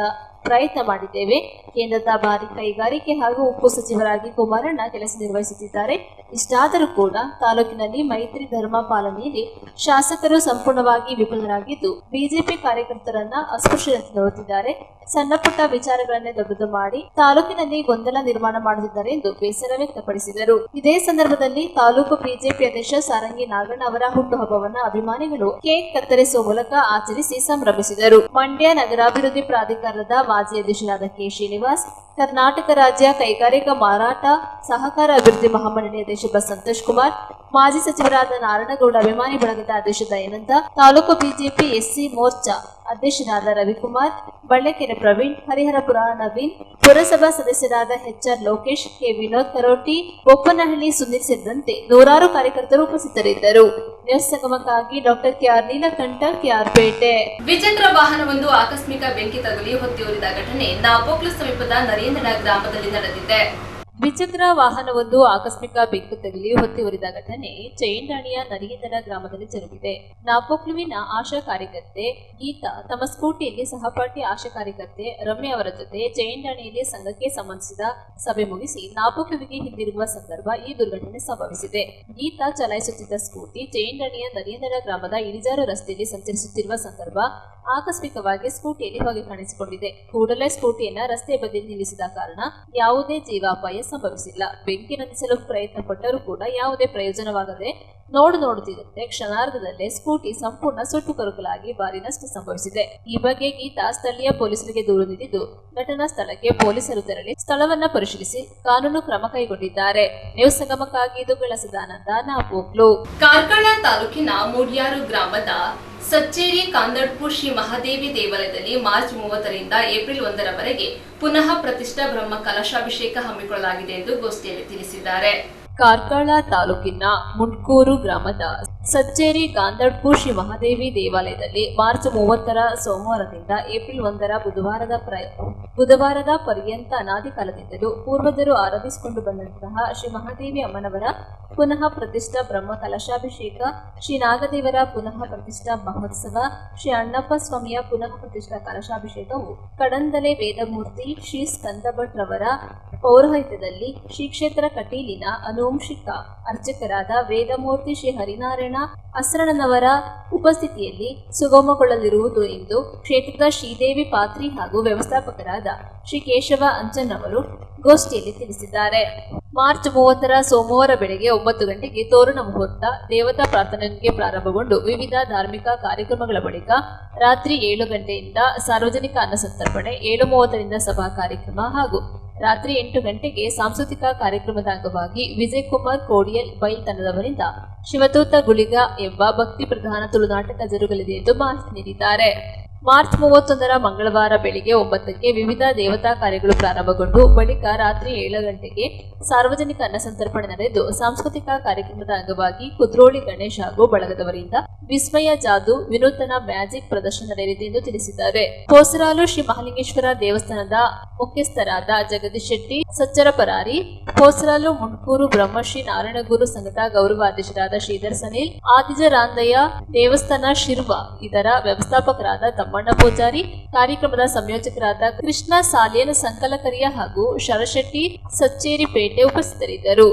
ಪ್ರಯತ್ನ ಮಾಡಿದ್ದೇವೆ. ಕೇಂದ್ರದ ಭಾರಿ ಕೈಗಾರಿಕೆ ಹಾಗೂ ಉಕ್ಕು ಸಚಿವರಾಗಿ ಕುಮಾರಣ್ಣ ಕೆಲಸ ನಿರ್ವಹಿಸುತ್ತಿದ್ದಾರೆ. ಇಷ್ಟಾದರೂ ಕೂಡ ತಾಲೂಕಿನಲ್ಲಿ ಮೈತ್ರಿ ಧರ್ಮ ಪಾಲನೆಯಲ್ಲಿ ಶಾಸಕರು ಸಂಪೂರ್ಣವಾಗಿ ವಿಫಲರಾಗಿದ್ದು ಬಿಜೆಪಿ ಕಾರ್ಯಕರ್ತರನ್ನ ಅಸ್ಪೃಶ್ಯರಂತೆ ನೋಡುತ್ತಿದ್ದಾರೆ. ಸಣ್ಣ ಪುಟ್ಟ ವಿಚಾರಗಳನ್ನೇ ದೊಡ್ಡದು ಮಾಡಿ ತಾಲೂಕಿನಲ್ಲಿ ಗೊಂದಲ ನಿರ್ಮಾಣ ಮಾಡುತ್ತಿದ್ದಾರೆ ಎಂದು ಬೇಸರ ವ್ಯಕ್ತಪಡಿಸಿದರು. ಇದೇ ಸಂದರ್ಭದಲ್ಲಿ ತಾಲೂಕು ಬಿಜೆಪಿ ಅಧ್ಯಕ್ಷ ಸಾರಂಗಿ ನಾಗಣ್ಣ ಅವರ ಹುಟ್ಟುಹಬ್ಬವನ್ನು ಅಭಿಮಾನಿಗಳು ಕೇಕ್ ಕತ್ತರಿಸುವ ಮೂಲಕ ಆಚರಿಸಿ ಸಂಭ್ರಮಿಸಿದರು. ಮಂಡ್ಯ ನಗರಾಭಿವೃದ್ಧಿ ಪ್ರಾಧಿಕಾರದ ಮಾಜಿ ಅಧ್ಯಕ್ಷರಾದ ಕೆ. ಶ್ರೀನಿವಾಸ್, ಕರ್ನಾಟಕ ರಾಜ್ಯ ಕೈಗಾರಿಕಾ ಮಾರಾಟ ಸಹಕಾರ ಅಭಿವೃದ್ಧಿ ಮಹಾಮಂಡಳಿ ಅಧ್ಯಕ್ಷ ಬಸ್ ಸಂತೋಷ್ ಕುಮಾರ್, ಮಾಜಿ ಸಚಿವರಾದ ನಾರಾಯಣಗೌಡ ಅಭಿಮಾನಿ ಬಳಗದ ಅಧ್ಯಕ್ಷ ದಯಾನಂದ, ತಾಲೂಕು ಬಿಜೆಪಿ ಎಸ್ಸಿ ಮೋರ್ಚಾ ಅಧ್ಯಕ್ಷರಾದ ರವಿಕುಮಾರ್, ಬಳ್ಳೆಕೆರೆ ಪ್ರವೀಣ್, ಹರಿಹರಪುರ ನವೀನ್, ಪುರಸಭಾ ಸದಸ್ಯರಾದ ಎಚ್.ಆರ್. ಲೋಕೇಶ್, ಕೆ. ವಿನೋದ್ ಕರೋಟಿ, ಬೊಪ್ಪನಹಳ್ಳಿ ಸುನೀಲ್ ಸೇರಿದಂತೆ ನೂರಾರು ಕಾರ್ಯಕರ್ತರು ಉಪಸ್ಥಿತರಿದ್ದರು. ನ್ಯೂಸ್ ಸಂಗಮಕ್ಕಾಗಿ ಡಾಕ್ಟರ್ ಕೆಆರ್ ನೀಲಕಂಠ, ಕೆಆರ್ಪೇಟೆ. ದ್ವಿಚಕ್ರ ವಾಹನವೊಂದು ಆಕಸ್ಮಿಕ ಬೆಂಕಿ ತಗುಲಿ ಹೊತ್ತಿ ಉರಿದ ಘಟನೆ ನಾಪೋಕ್ಲು ಸಮೀಪದ ನರಿಯಂದಡ ಗ್ರಾಮದಲ್ಲಿ ನಡೆದಿದೆ. ದ್ವಿಚಕ್ರ ವಾಹನವೊಂದು ಆಕಸ್ಮಿಕ ಬೆಂಕಿ ತಗುಲಿ ಹೊತ್ತಿ ಉರಿದ ಘಟನೆ ಚೈಂಡಾಣಿಯ ನರಿಯಂದಡ ಗ್ರಾಮದಲ್ಲಿ ಜರುಗಿದೆ. ನಾಪೋಕ್ಲುವಿನ ಆಶಾ ಕಾರ್ಯಕರ್ತೆ ಗೀತಾ ತಮ್ಮ ಸ್ಕೂಟಿಯಲ್ಲಿ ಸಹಪಾಠಿ ಆಶಾ ಕಾರ್ಯಕರ್ತೆ ರಮ್ಯಾ ಅವರ ಜೊತೆ ಚೈಂಡಾಣಿಯಲ್ಲಿ ಸಂಘಕ್ಕೆ ಸಂಬಂಧಿಸಿದ ಸಭೆ ಮುಗಿಸಿ ನಾಪೋಕ್ಲುವಿಗೆ ಹಿಂದಿರುಗುವ ಸಂದರ್ಭ ಈ ದುರ್ಘಟನೆ ಸಂಭವಿಸಿದೆ. ಗೀತಾ ಚಲಾಯಿಸುತ್ತಿದ್ದ ಸ್ಕೂಟಿ ಚೈಂಡಾಣಿಯ ನರಿಯಂದಡ ಗ್ರಾಮದ ಇಳಿಜಾರು ರಸ್ತೆಯಲ್ಲಿ ಸಂಚರಿಸುತ್ತಿರುವ ಸಂದರ್ಭ ಆಕಸ್ಮಿಕವಾಗಿ ಸ್ಕೂಟಿಯಲ್ಲಿ ಹೊಗೆ ಕಾಣಿಸಿಕೊಂಡಿದೆ. ಕೂಡಲೇ ಸ್ಕೂಟಿಯನ್ನ ರಸ್ತೆ ಬದಿಯಲ್ಲಿ ನಿಲ್ಲಿಸಿದ ಕಾರಣ ಯಾವುದೇ ಜೀವಾಪಾಯ ಸಂಭವಿಸಿಲ್ಲ. ಬೆಂಕಿ ನಂದಿಸಲು ಪ್ರಯತ್ನ ಪಟ್ಟರೂ ಕೂಡ ಯಾವುದೇ ಪ್ರಯೋಜನವಾಗದೆ ನೋಡುತ್ತಿದ್ದಂತೆ ಕ್ಷಣಾರ್ಧದಲ್ಲೇ ಸ್ಕೂಟಿ ಸಂಪೂರ್ಣ ಸುಟ್ಟು ಕರಕಲಾಗಿ ಭಾರಿ ನಷ್ಟ ಸಂಭವಿಸಿದೆ. ಈ ಬಗ್ಗೆ ಗೀತಾ ಸ್ಥಳೀಯ ಪೊಲೀಸರಿಗೆ ದೂರು ನೀಡಿದ್ದು ಘಟನಾ ಸ್ಥಳಕ್ಕೆ ಪೊಲೀಸರು ತೆರಳಿ ಸ್ಥಳವನ್ನ ಪರಿಶೀಲಿಸಿ ಕಾನೂನು ಕ್ರಮ ಕೈಗೊಂಡಿದ್ದಾರೆ. ನ್ಯೂಸ್ ಸಂಗಮಕ್ಕಾಗಿ ಇದು ಗಳಸದಾನಂದ, ನಾಪೋಕ್ಲು. ಕಾರ್ಕಳ ತಾಲೂಕಿನ ಮೂಡ್ಯಾರು ಗ್ರಾಮದ ಸಚ್ಚೇರಿ ಕಾಂದಡ್ಪುರ್ ಶ್ರೀ ಮಹಾದೇವಿ ದೇವಾಲಯದಲ್ಲಿ ಮಾರ್ಚ್ 30ರಿಂದ ಏಪ್ರಿಲ್ 1ರವರೆಗೆ ಪುನಃ ಪ್ರತಿಷ್ಠಾ ಬ್ರಹ್ಮ ಕಲಶಾಭಿಷೇಕ ಹಮ್ಮಿಕೊಳ್ಳಲಾಗಿದೆ ಎಂದು ಗೋಷ್ಠಿಯಲ್ಲಿ ತಿಳಿಸಿದ್ದಾರೆ. ಕಾರ್ಕಳ ತಾಲೂಕಿನ ಮುಡ್ಕೂರು ಗ್ರಾಮದ ಸಚ್ಚೇರಿ ಕಾಂದಡ್ಪುರ್ ಶ್ರೀ ಮಹಾದೇವಿ ದೇವಾಲಯದಲ್ಲಿ ಮಾರ್ಚ್ 30ರ ಸೋಮವಾರದಿಂದ ಏಪ್ರಿಲ್ 1ರ ಬುಧವಾರದ ಪರ್ಯಂತ ಅನಾದಿ ಕಾಲದಿಂದಲೂ ಪೂರ್ವಜರು ಆರಾಧಿಸಿಕೊಂಡು ಬಂದಂತಹ ಶ್ರೀ ಮಹಾದೇವಿ ಅಮ್ಮನವರ ಪುನಃ ಪ್ರತಿಷ್ಠಾ ಬ್ರಹ್ಮ ಕಲಶಾಭಿಷೇಕ, ಶ್ರೀ ನಾಗದೇವರ ಪುನಃ ಪ್ರತಿಷ್ಠಾ ಮಹೋತ್ಸವ, ಶ್ರೀ ಅಣ್ಣಪ್ಪ ಸ್ವಾಮಿಯ ಪುನಃ ಪ್ರತಿಷ್ಠಾ ಕಲಶಾಭಿಷೇಕವು ಕಡಂದಲೆ ವೇದಮೂರ್ತಿ ಶ್ರೀ ಸ್ಕಂದ ಭಟ್ ರವರ ಪೌರೋಹಿತ್ಯದಲ್ಲಿ ಶ್ರೀ ಕ್ಷೇತ್ರ ಕಟೀಲಿನ ಅನುವಂಶಿಕ ಅರ್ಚಕರಾದ ವೇದಮೂರ್ತಿ ಶ್ರೀ ಹರಿನಾರಾಯಣ ಅಸ್ರಣನವರ ಉಪಸ್ಥಿತಿಯಲ್ಲಿ ಸುಗಮಗೊಳ್ಳಲಿರುವುದು ಎಂದು ಕ್ಷೇತ್ರದ ಶ್ರೀದೇವಿ ಪಾತ್ರಿ ಹಾಗೂ ವ್ಯವಸ್ಥಾಪಕರಾದ ಶ್ರೀ ಕೇಶವ ಅಂಚನ್ ಅವರು ಗೋಷ್ಠಿಯಲ್ಲಿ ತಿಳಿಸಿದ್ದಾರೆ. ಮಾರ್ಚ್ 30ರ ಸೋಮವಾರ ಬೆಳಗ್ಗೆ 9 ಗಂಟೆಗೆ ತೋರಣ ಮುಹೂರ್ತ, ದೇವತಾ ಪ್ರಾರ್ಥನೆಯೊಂದಿಗೆ ಪ್ರಾರಂಭಗೊಂಡು ವಿವಿಧ ಧಾರ್ಮಿಕ ಕಾರ್ಯಕ್ರಮಗಳ ಬಳಿಕ ರಾತ್ರಿ 7 ಗಂಟೆಯಿಂದ ಸಾರ್ವಜನಿಕ ಅನ್ನ ಸಂತರ್ಪಣೆ, 7:30ರಿಂದ ಸಭಾ ಕಾರ್ಯಕ್ರಮ ಹಾಗೂ ರಾತ್ರಿ 8 ಗಂಟೆಗೆ ಸಾಂಸ್ಕೃತಿಕ ಕಾರ್ಯಕ್ರಮದ ಅಂಗವಾಗಿ ವಿಜಯ್ ಕುಮಾರ್ ಕೋಡಿಯಲ್ ಬೈಲ್ ತಂಡದವರಿಂದ ಶಿವದೂತ ಗುಳಿಗ ಎಂಬ ಭಕ್ತಿ ಪ್ರಧಾನ ತುಳುನಾಟಕ ಜರುಗಲಿದೆ ಎಂದು ಮಾಹಿತಿ ನೀಡಿದ್ದಾರೆ. ಮಾರ್ಚ್ 31ರ ಮಂಗಳವಾರ ಬೆಳಿಗ್ಗೆ 9ಕ್ಕೆ ವಿವಿಧ ದೇವತಾ ಕಾರ್ಯಗಳು ಪ್ರಾರಂಭಗೊಂಡು ಬಳಿಕ ರಾತ್ರಿ 7 ಗಂಟೆಗೆ ಸಾರ್ವಜನಿಕ ಅನ್ನ ಸಂತರ್ಪಣೆ ನಡೆದು ಸಾಂಸ್ಕೃತಿಕ ಕಾರ್ಯಕ್ರಮದ ಅಂಗವಾಗಿ ಕುದ್ರೋಳಿ ಗಣೇಶ್ ಹಾಗೂ ಬಳಗದವರಿಂದ ವಿಸ್ಮಯ ಜಾದು, ವಿನೂತನ ಮ್ಯಾಜಿಕ್ ಪ್ರದರ್ಶನ ನಡೆಯಲಿದೆ ಎಂದು ತಿಳಿಸಿದ್ದಾರೆ. ಹೋಸರಾಲು ಶ್ರೀ ಮಹಾಲಿಂಗೇಶ್ವರ ದೇವಸ್ಥಾನದ ಮುಖ್ಯಸ್ಥರಾದ ಜಗದೀಶ್ ಶೆಟ್ಟಿ, ಸಚ್ಚರ ಪರಾರಿ, ಹೋಸರಾಲು ಮುಣ್ಕೂರು ಬ್ರಹ್ಮಶ್ರೀ ನಾರಾಯಣಗುರು ಸಂಘದ ಗೌರವಾಧ್ಯಕ್ಷರಾದ ಶ್ರೀಧರ್ ಸನಿಲ್, ಆದಿಜರಾಂದಯ್ಯ ದೇವಸ್ಥಾನ ಶಿರ್ವ ಇದರ ವ್ಯವಸ್ಥಾಪಕರಾದ ತಮ್ಮಣ್ಣ ಪೂಜಾರಿ, ಕಾರ್ಯಕ್ರಮದ ಸಂಯೋಜಕರಾದ ಕೃಷ್ಣ ಸಾಲಿಯನ್ ಸಂಕಲಕರಿಯ ಹಾಗೂ ಶರಶೆಟ್ಟಿ ಸಚ್ಚೇರಿಪೇಟೆ ಉಪಸ್ಥಿತರಿದ್ದರು.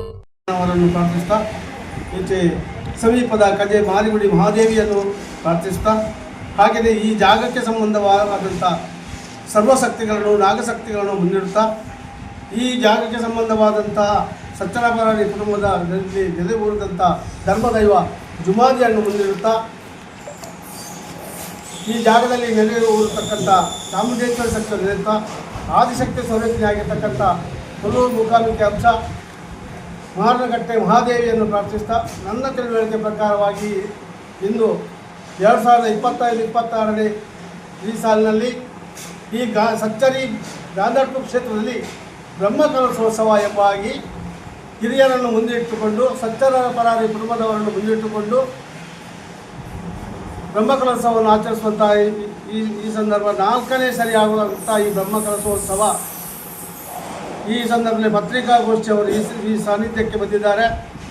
ಸಮೀಪದ ಕಜೆ ಮಾರಿಗುಡಿ ಮಹಾದೇವಿಯನ್ನು ಪ್ರಾರ್ಥಿಸ್ತಾ, ಹಾಗೆಯೇ ಈ ಜಾಗಕ್ಕೆ ಸಂಬಂಧವಾದಂಥ ಸರ್ವಶಕ್ತಿಗಳನ್ನು ನಾಗಶಕ್ತಿಗಳನ್ನು ಮುನ್ನಿಡುತ್ತಾ ಈ ಜಾಗಕ್ಕೆ ಸಂಬಂಧವಾದಂಥ ಸಚ್ಚರಪರಾಣಿ ಕುಟುಂಬದ ನೆಲೆಯೂರಿದಂಥ ಧರ್ಮದೈವ ಜುಮಾದಿಯನ್ನು ಮುನ್ನಿಡುತ್ತಾ ಈ ಜಾಗದಲ್ಲಿ ನೆಲೆಯೂರತಕ್ಕಂಥ ಚಾಮುಂಡೇಶ್ವರಿ ಶಕ್ತಿ ನೆಲೆಯುತ್ತಾ ಆದಿಶಕ್ತಿ ಸ್ವರೂಪಿಣಿಯಾಗಿರ್ತಕ್ಕಂಥ ಕೊಲ್ಲೂರು ಮೂಕಾಂಬಿಕೆ ಅಂಶ ಮಾರನಗಟ್ಟೆ ಮಹಾದೇವಿಯನ್ನು ಪ್ರಾರ್ಥಿಸ್ತಾ ನನ್ನ ತಿಳುವಳಿಕೆ ಪ್ರಕಾರವಾಗಿ ಇಂದು 2025-26ನೇ ಈ ಸಾಲಿನಲ್ಲಿ ಈ ಸಚ್ಚರಿ ಗಾಂಧಾರ್ಪುರ ಕ್ಷೇತ್ರದಲ್ಲಿ ಬ್ರಹ್ಮಕಲಶೋತ್ಸವ ಎಂಬಾಗಿ ಹಿರಿಯರನ್ನು ಮುಂದಿಟ್ಟುಕೊಂಡು ಸಚ್ಚರ ಪರಾರಿ ಕುಟುಂಬದವರನ್ನು ಮುಂದಿಟ್ಟುಕೊಂಡು ಬ್ರಹ್ಮಕಲಶೋತ್ಸವವನ್ನು ಆಚರಿಸುವಂಥ ಈ ಸಂದರ್ಭ 4ನೇ ಸರಿಯಾಗುವಂಥ ಈ ಬ್ರಹ್ಮಕಲಶೋತ್ಸವ ಈ ಸಂದರ್ಭದಲ್ಲಿ ಪತ್ರಿಕಾಗೋಷ್ಠಿಯವರು ಈ ಸಾನ್ನಿಧ್ಯಕ್ಕೆ ಬಂದಿದ್ದಾರೆ.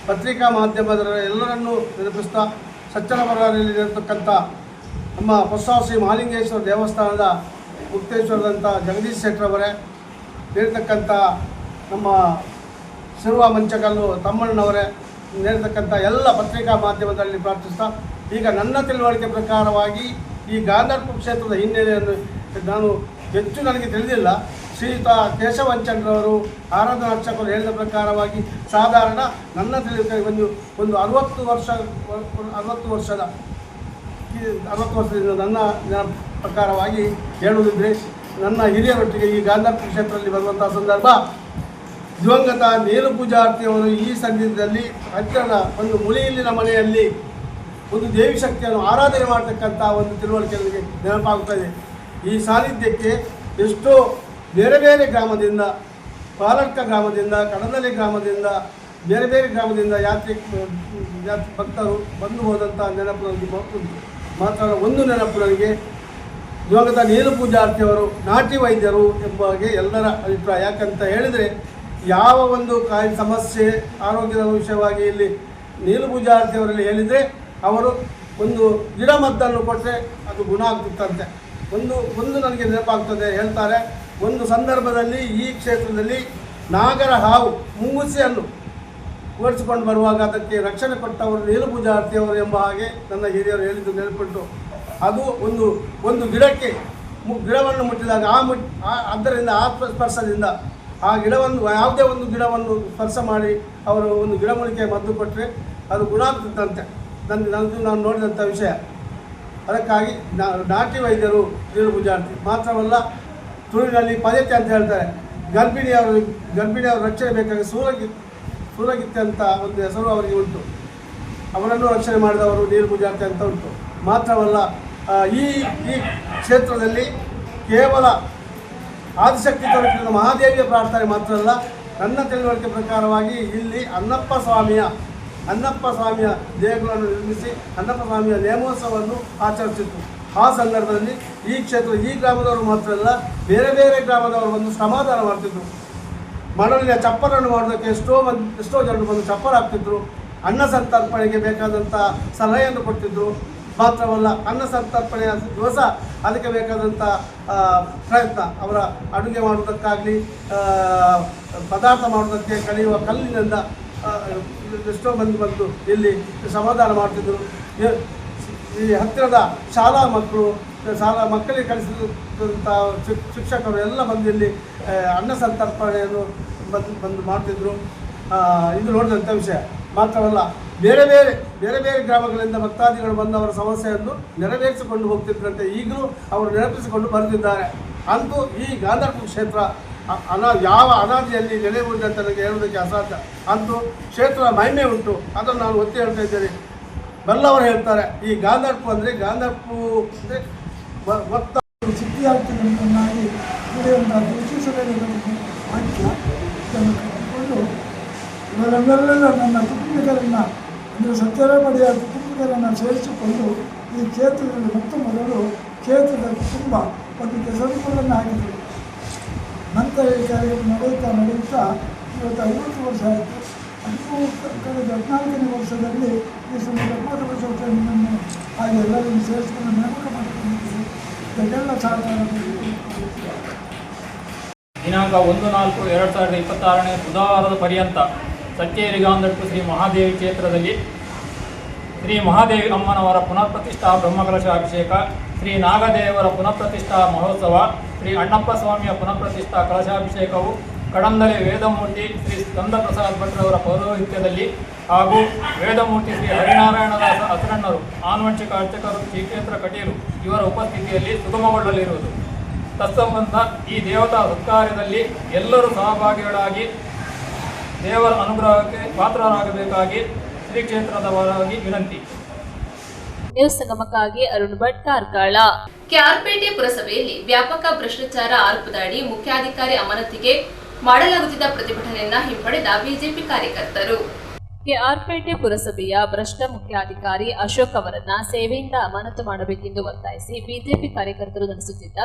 ಪತ್ರಿಕಾ ಮಾಧ್ಯಮದ ಎಲ್ಲರನ್ನೂ ನೆನಪಿಸ್ತಾ ಸಚ್ಚರ ಪರಾರಿಯಲ್ಲಿ ಇರತಕ್ಕಂಥ ನಮ್ಮ ಹೊಸ ಶ್ರೀ ಮಹಾಲಿಂಗೇಶ್ವರ ದೇವಸ್ಥಾನದ ಮುಕ್ತೇಶ್ವರದಂಥ ಜಗದೀಶ್ ಶೆಟ್ಟರವರೇ, ನೇರ್ತಕ್ಕಂಥ ನಮ್ಮ ಶಿರುವ ಮಂಚಕಲ್ಲು ತಮ್ಮಣ್ಣವರೇ, ನೇರ್ತಕ್ಕಂಥ ಎಲ್ಲ ಪತ್ರಿಕಾ ಮಾಧ್ಯಮದಲ್ಲಿ ಪ್ರಾರ್ಥಿಸ್ತಾ ಈಗ ನನ್ನ ತಿಳುವಳಿಕೆ ಪ್ರಕಾರವಾಗಿ ಈ ಗಾಂಧಾರ್ಪುರ ಕ್ಷೇತ್ರದ ಹಿನ್ನೆಲೆಯನ್ನು ನಾನು ಹೆಚ್ಚು ನನಗೆ ತಿಳಿದಿಲ್ಲ. ಶ್ರೀಯುತ ಕೇಶವಂಚಂದ್ರವರು ಆರಾಧನಾ ಅರ್ಚಕರು ಹೇಳಿದ ಪ್ರಕಾರವಾಗಿ ಸಾಧಾರಣ ನನ್ನ ತಿಳುವಳಿಕೆ ಒಂದು 60 ವರ್ಷದಿಂದ ನನ್ನ ಪ್ರಕಾರವಾಗಿ ಹೇಳುವುದಿದ್ರೆ ನನ್ನ ಹಿರಿಯರೊಟ್ಟಿಗೆ ಈ ಗಾಂಧಾರ್ಪುರ ಕ್ಷೇತ್ರದಲ್ಲಿ ಬರುವಂಥ ಸಂದರ್ಭ ದಿವಂಗತ ನೇರು ಪೂಜಾರ್ತಿಯವರು ಈ ಸನ್ನಿಧಿಯಲ್ಲಿ ಹತ್ತಿರದ ಒಂದು ಮುಳಿಯಿಲ್ಲಿನ ಮನೆಯಲ್ಲಿ ಒಂದು ದೇವಿ ಶಕ್ತಿಯನ್ನು ಆರಾಧನೆ ಮಾಡತಕ್ಕಂಥ ಒಂದು ತಿಳುವಳಿಕೆ ನನಗೆ ನೆನಪಾಗುತ್ತದೆ. ಈ ಸಾನ್ನಿಧ್ಯಕ್ಕೆ ಎಷ್ಟೋ ಬೇರೆ ಬೇರೆ ಗ್ರಾಮದಿಂದ, ಪಾಲರ್ಕ ಗ್ರಾಮದಿಂದ, ಕಡನಲೆ ಗ್ರಾಮದಿಂದ, ಬೇರೆ ಬೇರೆ ಗ್ರಾಮದಿಂದ ಯಾತ್ರೆ ಭಕ್ತರು ಬಂದು ಹೋದಂಥ ನೆನಪು ನನಗೆ ಉಂಟು. ಮಾತ್ರ ಒಂದು ನೆನಪು ನನಗೆ ದಿವಂಗತ ನೇರು ಪೂಜಾರ್ತಿಯವರು ನಾಟಿ ವೈದ್ಯರು ಎಂಬ ಹಾಗೆ ಎಲ್ಲರ ಅಭಿಪ್ರಾಯ. ಯಾಕಂತ ಹೇಳಿದರೆ ಯಾವ ಒಂದು ಸಮಸ್ಯೆ ಆರೋಗ್ಯದ ವಿಷಯವಾಗಿ ಇಲ್ಲಿ ನೇರು ಪೂಜಾರ್ತಿಯವರಲ್ಲಿ ಹೇಳಿದರೆ ಅವರು ಒಂದು ಗಿಡಮದ್ದನ್ನು ಕೊಟ್ಟರೆ ಅದು ಗುಣ ಆಗ್ತಿತ್ತಂತೆ. ಒಂದು ನನಗೆ ನೆನಪಾಗ್ತದೆ. ಹೇಳ್ತಾರೆ, ಒಂದು ಸಂದರ್ಭದಲ್ಲಿ ಈ ಕ್ಷೇತ್ರದಲ್ಲಿ ನಾಗರ ಹಾವು ಮುಂಗುಸಿಯನ್ನು ಓಡಿಸಿಕೊಂಡು ಬರುವಾಗ ಅದಕ್ಕೆ ರಕ್ಷಣೆ ಕೊಟ್ಟವರು ನೇರು ಪೂಜಾರ್ತಿಯವರು ಎಂಬ ಹಾಗೆ ನನ್ನ ಹಿರಿಯರು ಹೇಳಿದ್ದು ನೆನಪುಂಟು. ಅದು ಒಂದು ಗಿಡವನ್ನು ಮುಟ್ಟಿದಾಗ ಅದರಿಂದ ಸ್ಪರ್ಶದಿಂದ ಆ ಗಿಡವನ್ನು ಯಾವುದೇ ಒಂದು ಗಿಡವನ್ನು ಸ್ಪರ್ಶ ಮಾಡಿ ಅವರು ಒಂದು ಗಿಡಮೂಲಿಕೆ ಮದ್ದು ಕೊಟ್ಟರೆ ಅದು ಗುಣ ಆಗ್ತಿತ್ತಂತೆ. ನಾನು ನೋಡಿದಂಥ ವಿಷಯ. ಅದಕ್ಕಾಗಿ ನಾಟಿ ವೈದ್ಯರು ನೇರು ಪೂಜಾರ್ತಿ ಮಾತ್ರವಲ್ಲ, ತುಳುವಿನಲ್ಲಿ ಪದ್ಧತಿ ಅಂತ ಹೇಳ್ತಾರೆ. ಗರ್ಭಿಣಿಯವರು ರಕ್ಷಣೆ ಬೇಕಾಗಿ ಸೂರಗಿತ್ತೆ ಅಂತ ಒಂದು ಹೆಸರು ಅವರಿಗೆ ಉಂಟು. ಅವರನ್ನು ರಕ್ಷಣೆ ಮಾಡಿದವರು ನೇರು ಪೂಜಾರ್ತಿ ಅಂತ ಉಂಟು. ಮಾತ್ರವಲ್ಲ, ಈ ಕ್ಷೇತ್ರದಲ್ಲಿ ಕೇವಲ ಆದಿಶಕ್ತಿ ತಲುಪಿದ ಮಹಾದೇವಿಯ ಪ್ರಾರ್ಥನೆ ಮಾತ್ರ ಅಲ್ಲ, ನನ್ನ ತಿಳುವಳಿಕೆ ಪ್ರಕಾರವಾಗಿ ಇಲ್ಲಿ ಅನ್ನಪ್ಪ ಸ್ವಾಮಿಯ ದೇಗುಲವನ್ನು ನಿರ್ಮಿಸಿ ಅನ್ನಪ್ಪ ಸ್ವಾಮಿಯ ನೇಮೋತ್ಸವವನ್ನು ಆಚರಿಸಿತ್ತು. ಆ ಸಂದರ್ಭದಲ್ಲಿ ಈ ಗ್ರಾಮದವರು ಮಾತ್ರ ಅಲ್ಲ, ಬೇರೆ ಬೇರೆ ಗ್ರಾಮದವರು ಬಂದು ಸಮಾಧಾನ ಮಾಡ್ತಿದ್ರು. ಮರಳಿನ ಚಪ್ಪರನ್ನು ಮಾಡೋದಕ್ಕೆ ಎಷ್ಟೋ ಜನರು ಬಂದು ಚಪ್ಪರ ಹಾಕ್ತಿದ್ರು. ಅನ್ನ ಸಂತರ್ಪಣೆಗೆ ಬೇಕಾದಂಥ ಸಲಹೆಯನ್ನು ಕೊಡ್ತಿದ್ರು. ಮಾತ್ರವಲ್ಲ, ಅನ್ನ ಸಂತರ್ಪಣೆಯ ದಿವಸ ಅದಕ್ಕೆ ಬೇಕಾದಂಥ ಪ್ರಯತ್ನ, ಅವರ ಅಡುಗೆ ಮಾಡುವುದಕ್ಕಾಗಲಿ ಪದಾರ್ಥ ಮಾಡುವುದಕ್ಕೆ ಕಳೆಯುವ ಕಲ್ಲಿನಿಂದ ಎಷ್ಟೋ ಮಂದಿ ಬಂದು ಇಲ್ಲಿ ಸಮಾಧಾನ ಮಾಡ್ತಿದ್ದರು. ಈ ಹತ್ತಿರದ ಮಕ್ಕಳಿಗೆ ಕಲಿಸಿದಂಥ ಶಿಕ್ಷಕರು ಎಲ್ಲ ಬಂದು ಇಲ್ಲಿ ಅನ್ನ ಸಂತರ್ಪಣೆಯನ್ನು ಬಂದು ಮಾಡ್ತಿದ್ರು. ಇದು ನೋಡಿದಂಥ ವಿಷಯ. ಮಾತ್ರವಲ್ಲ, ಬೇರೆ ಬೇರೆ ಗ್ರಾಮಗಳಿಂದ ಭಕ್ತಾದಿಗಳು ಬಂದು ಅವರ ಸಮಸ್ಯೆಯನ್ನು ನೆರವೇರಿಸಿಕೊಂಡು ಹೋಗ್ತಿದ್ರಂತೆ. ಈಗಲೂ ಅವರು ನೆನಪಿಸಿಕೊಂಡು ಬರುತ್ತಿದ್ದಾರೆ. ಅಂತೂ ಈ ಗಾಂಧಾರ್ಪುರ ಕ್ಷೇತ್ರ ಯಾವ ಅನಾದಿಯಲ್ಲಿ ನೆಲೆ ಉಂಟಂತ ನನಗೆ ಹೇಳುವುದಕ್ಕೆ ಅಸಾಧ್ಯ. ಅಂತೂ ಕ್ಷೇತ್ರದ ಮಹಿಮೆ ಉಂಟು, ಅದನ್ನು ನಾನು ಒತ್ತಿ ಹೇಳ್ತಾ ಇದ್ದೇನೆ. ಬಲ್ಲವರು ಹೇಳ್ತಾರೆ, ಈ ಗಾಂಧಾರ್ಪುರ ಅಂದರೆ ಭಕ್ತ ಸಿದ್ಧಿಯಾಗ್ತದನ್ನಾಗಿ ನಡೆಯುವಂಥ ವಿಶೇಷಗಳನ್ನು ವಾಕ್ಯ ಇದನ್ನು ಕಟ್ಟಿಕೊಂಡು ಇವರೆಲ್ಲರೆಲ್ಲ ನನ್ನ ಕುಟುಂಬಿಗರನ್ನು ಅಂದರೆ ಸತ್ಯರಮಡಿಯ ಕುಟುಂಬಿಗರನ್ನು ಸೇರಿಸಿಕೊಂಡು ಈ ಕ್ಷೇತ್ರದಲ್ಲಿ ಮೊದಲು ಕ್ಷೇತ್ರದ ಕುಟುಂಬ ಒಂದು ಕೆಸರುಗಳನ್ನು ಹಾಕಿದರು. ನಂತರ ಈ ಕಾರ್ಯಕ್ರಮ ನಡೆಯುತ್ತಾ ಇವತ್ತು 50 ವರ್ಷ ಆಯಿತು. ಅದಕ್ಕೂ ಕಳೆದ 14ನೇ ವರ್ಷದಲ್ಲಿ ಈ ಬ್ರಹ್ಮಕಲಶೋತ್ಸವವನ್ನು ಹಾಗೆ ಎಲ್ಲರನ್ನು ಸೇರಿಸಿಕೊಂಡು ನೇಮಕ ಮಾಡಿಕೊಂಡಿದ್ದೀವಿ. ಇದಕ್ಕೆಲ್ಲ ಸಹಕಾರ ದಿನಾಂಕ 1/4/2026 ಬುಧವಾರದ ಪರ್ಯಂತ ಸಚ್ಚೇರಿ ಗಾಂಧಾರ್ಪುರ ಶ್ರೀ ಮಹಾದೇವಿ ಕ್ಷೇತ್ರದಲ್ಲಿ ಶ್ರೀ ಮಹಾದೇವಿ ಅಮ್ಮನವರ ಪುನಃಪ್ರತಿಷ್ಠಾ ಬ್ರಹ್ಮಕಲಶ ಅಭಿಷೇಕ, ಶ್ರೀ ನಾಗದೇವರ ಪುನಃಪ್ರತಿಷ್ಠಾ ಮಹೋತ್ಸವ, ಶ್ರೀ ಅಣ್ಣಪ್ಪ ಸ್ವಾಮಿಯ ಪುನಃಪ್ರತಿಷ್ಠಾ ಕಲಶಾಭಿಷೇಕವು ಕಡಂದಲೆ ವೇದಮೂರ್ತಿ ಶ್ರೀ ಸ್ಕಂದಪ್ರಸಾದ್ ಭಟ್ರವರ ಪೌರೋಹಿತ್ಯದಲ್ಲಿ ಹಾಗೂ ವೇದಮೂರ್ತಿ ಶ್ರೀ ಹರಿನಾರಾಯಣದಾಸ ಅಸರಣ್ಣರು, ಆನುವಂಶಿಕ ಅರ್ಚಕರು ಶ್ರೀಕ್ಷೇತ್ರ ಕಟೀಲು ಇವರ ಉಪಸ್ಥಿತಿಯಲ್ಲಿ ಸುಗಮಗೊಳ್ಳಲಿರುವುದು. ತತ್ಸಂಬಂಧ ಈ ದೇವತಾ ಸತ್ಕಾರ್ಯದಲ್ಲಿ ಎಲ್ಲರೂ ಸಹಭಾಗಿಗಳಾಗಿ ದೇವರ ಅನುಗ್ರಹಕ್ಕೆ ಪಾತ್ರರಾಗಬೇಕಾಗಿ ಶ್ರೀ ಕ್ಷೇತ್ರದವರಾಗಿ ವಿನಂತಿ. ನ್ಯೂಸ್ ಸಂಗಮಕ್ಕಾಗಿ ಅರುಣ್ ಭಟ್, ಕಾರ್ಕಳ. ಕೆಆರ್ಪೇಟೆ ಪುರಸಭೆಯಲ್ಲಿ ವ್ಯಾಪಕ ಭ್ರಷ್ಟಾಚಾರ ಆರೋಪದ ಅಡಿ ಮುಖ್ಯಾಧಿಕಾರಿ ಅಮಾನತಿಗೆ ಮಾಡಲಾಗುತ್ತಿದ್ದ ಪ್ರತಿಭಟನೆಯನ್ನ ಹಿಂಪಡೆದ ಬಿಜೆಪಿ ಕಾರ್ಯಕರ್ತರು. ಕೆಆರ್ಪೇಟೆ ಪುರಸಭೆಯ ಭ್ರಷ್ಟ ಮುಖ್ಯಾಧಿಕಾರಿ ಅಶೋಕ್ ಅವರನ್ನ ಸೇವೆಯಿಂದ ಅಮಾನತು ಮಾಡಬೇಕೆಂದು ಒತ್ತಾಯಿಸಿ ಬಿಜೆಪಿ ಕಾರ್ಯಕರ್ತರು ನಡೆಸುತ್ತಿದ್ದ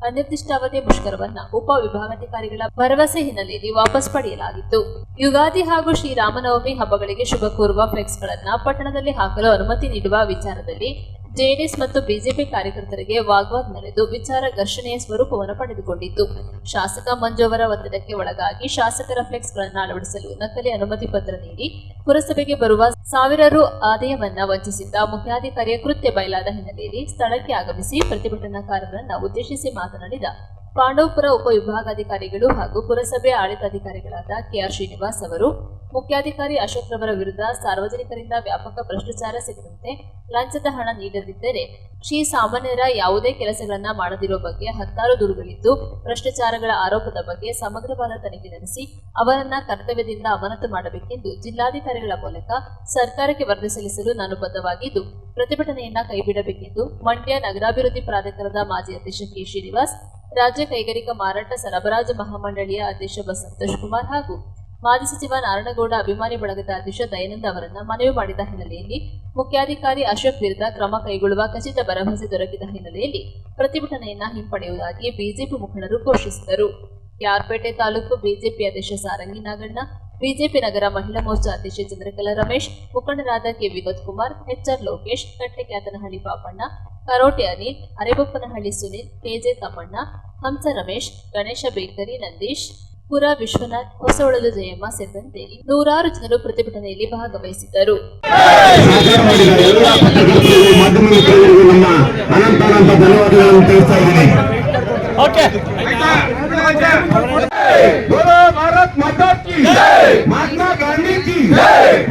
ಅನಿರ್ದಿಷ್ಟಾವಧಿ ಮುಷ್ಕರವನ್ನ ಉಪ ವಿಭಾಗಾಧಿಕಾರಿಗಳ ಭರವಸೆ ಹಿನ್ನೆಲೆಯಲ್ಲಿ ವಾಪಸ್ ಪಡೆಯಲಾಗಿತ್ತು. ಯುಗಾದಿ ಹಾಗೂ ಶ್ರೀರಾಮನವಮಿ ಹಬ್ಬಗಳಿಗೆ ಶುಭ ಕೋರುವ ಫ್ಲೆಕ್ಸ್ಗಳನ್ನ ಪಟ್ಟಣದಲ್ಲಿ ಹಾಕಲು ಅನುಮತಿ ನೀಡುವ ವಿಚಾರದಲ್ಲಿ ಜೆಡಿಎಸ್ ಮತ್ತು ಬಿಜೆಪಿ ಕಾರ್ಯಕರ್ತರಿಗೆ ವಾಗ್ವಾದ ನಡೆದು ವಿಚಾರ ಘರ್ಷಣೆಯ ಸ್ವರೂಪವನ್ನು ಪಡೆದುಕೊಂಡಿತ್ತು. ಶಾಸಕ ಮಂಜು ಅವರ ಒತ್ತಡಕ್ಕೆ ಒಳಗಾಗಿ ಶಾಸಕರ ಫ್ಲೆಕ್ಸ್ಗಳನ್ನು ಅಳವಡಿಸಲು ನಕಲಿ ಅನುಮತಿ ಪತ್ರ ನೀಡಿ ಪುರಸಭೆಗೆ ಬರುವ ಸಾವಿರ ರು ಆದಾಯವನ್ನ ವಂಚಿಸಿದ್ದ ಮುಖ್ಯಾಧಿಕಾರಿಯ ಕೃತ್ಯ ಬಯಲಾದ ಹಿನ್ನೆಲೆಯಲ್ಲಿ ಸ್ಥಳಕ್ಕೆ ಆಗಮಿಸಿ ಪ್ರತಿಭಟನಾಕಾರರನ್ನು ಉದ್ದೇಶಿಸಿ ಮಾತನಾಡಿದ ಪಾಂಡವಪುರ ಉಪವಿಭಾಗಾಧಿಕಾರಿಗಳು ಹಾಗೂ ಪುರಸಭೆ ಆಡಳಿತಾಧಿಕಾರಿಗಳಾದ ಕೆಆರ್ ಶ್ರೀನಿವಾಸ್ ಅವರು ಮುಖ್ಯಾಧಿಕಾರಿ ಅಶೋಕ್ ರವರ ವಿರುದ್ಧ ಸಾರ್ವಜನಿಕರಿಂದ ವ್ಯಾಪಕ ಭ್ರಷ್ಟಾಚಾರ ಸೇರಿದಂತೆ ಲಂಚದ ಹಣ ನೀಡದಿದ್ದರೆ ಸಾಮಾನ್ಯರ ಯಾವುದೇ ಕೆಲಸಗಳನ್ನ ಮಾಡದಿರುವ ಬಗ್ಗೆ 10 ದೂರುಗಳಿದ್ದು ಭ್ರಷ್ಟಾಚಾರಗಳ ಆರೋಪದ ಬಗ್ಗೆ ಸಮಗ್ರವಾದ ತನಿಖೆ ನಡೆಸಿ ಅವರನ್ನ ಕರ್ತವ್ಯದಿಂದ ಅಮಾನತು ಮಾಡಬೇಕೆಂದು ಜಿಲ್ಲಾಧಿಕಾರಿಗಳ ಮೂಲಕ ಸರ್ಕಾರಕ್ಕೆ ವರದಿ ಸಲ್ಲಿಸಲು ನಾನು ಬದ್ಧವಾಗಿದ್ದು ಪ್ರತಿಭಟನೆಯನ್ನ ಕೈಬಿಡಬೇಕೆಂದು ಮಂಡ್ಯ ನಗರಾಭಿವೃದ್ಧಿ ಪ್ರಾಧಿಕಾರದ ಮಾಜಿ ಅಧ್ಯಕ್ಷ ಕೆ ಶ್ರೀನಿವಾಸ್, ರಾಜ್ಯ ಕೈಗಾರಿಕಾ ಮಾರಾಟ ಸರಬರಾಜು ಮಹಾಮಂಡಳಿಯ ಅಧ್ಯಕ್ಷ ಸಂತೋಷ್ ಕುಮಾರ್ ಹಾಗೂ ಮಾಜಿ ಸಚಿವ ನಾರಾಯಣಗೌಡ ಅಭಿಮಾನಿ ಬಳಗದ ಅಧ್ಯಕ್ಷ ದಯಾನಂದ ಅವರನ್ನ ಮನವಿ ಮಾಡಿದ ಹಿನ್ನೆಲೆಯಲ್ಲಿ ಮುಖ್ಯಾಧಿಕಾರಿ ಅಶೋಕ್ ವಿರುದ್ಧ ಕ್ರಮ ಕೈಗೊಳ್ಳುವ ಖಚಿತ ಭರವಸೆ ದೊರಕಿದ ಹಿನ್ನೆಲೆಯಲ್ಲಿ ಪ್ರತಿಭಟನೆಯನ್ನ ಹಿಂಪಡೆಯುವುದಾಗಿ ಬಿಜೆಪಿ ಮುಖಂಡರು ಘೋಷಿಸಿದರು. ಕೆಆರ್ಪೇಟೆ ತಾಲೂಕು ಬಿಜೆಪಿ ಅಧ್ಯಕ್ಷ ಸಾರಂಗಿ ನಾಗಣ್ಣ, ಬಿಜೆಪಿ ನಗರ ಮಹಿಳಾ ಮೋರ್ಚಾ ಅಧ್ಯಕ್ಷೆ ಚಂದ್ರಕಲಾ ರಮೇಶ್, ಮುಖಂಡರಾದ K Vinod Kumar, HR Lokesh, Kattekyathanahalli Papanna, Karote Anil, Arebopanahalli Sunil, KJ Thammanna, Hamsa Ramesh, Ganesha bakery, Nandish, Pura Vishwanath, ಹೊಸೊಳಲು Jayamma ಸೇರಿದಂತೆ 100 ಜನರು ಪ್ರತಿಭಟನೆಯಲ್ಲಿ ಭಾಗವಹಿಸಿದ್ದರು. ನಮ್ಮ ಅನಂತ ಧನ್ಯವಾದಗಳನ್ನು ತಿಳಿಸ್ತಾ ಇದ್ದೀನಿ. ಭಾರತ್ ಮಾತಾ ಕಿ ಮಹಾತ್ಮ ಗಾಂಧಿ ಕಿ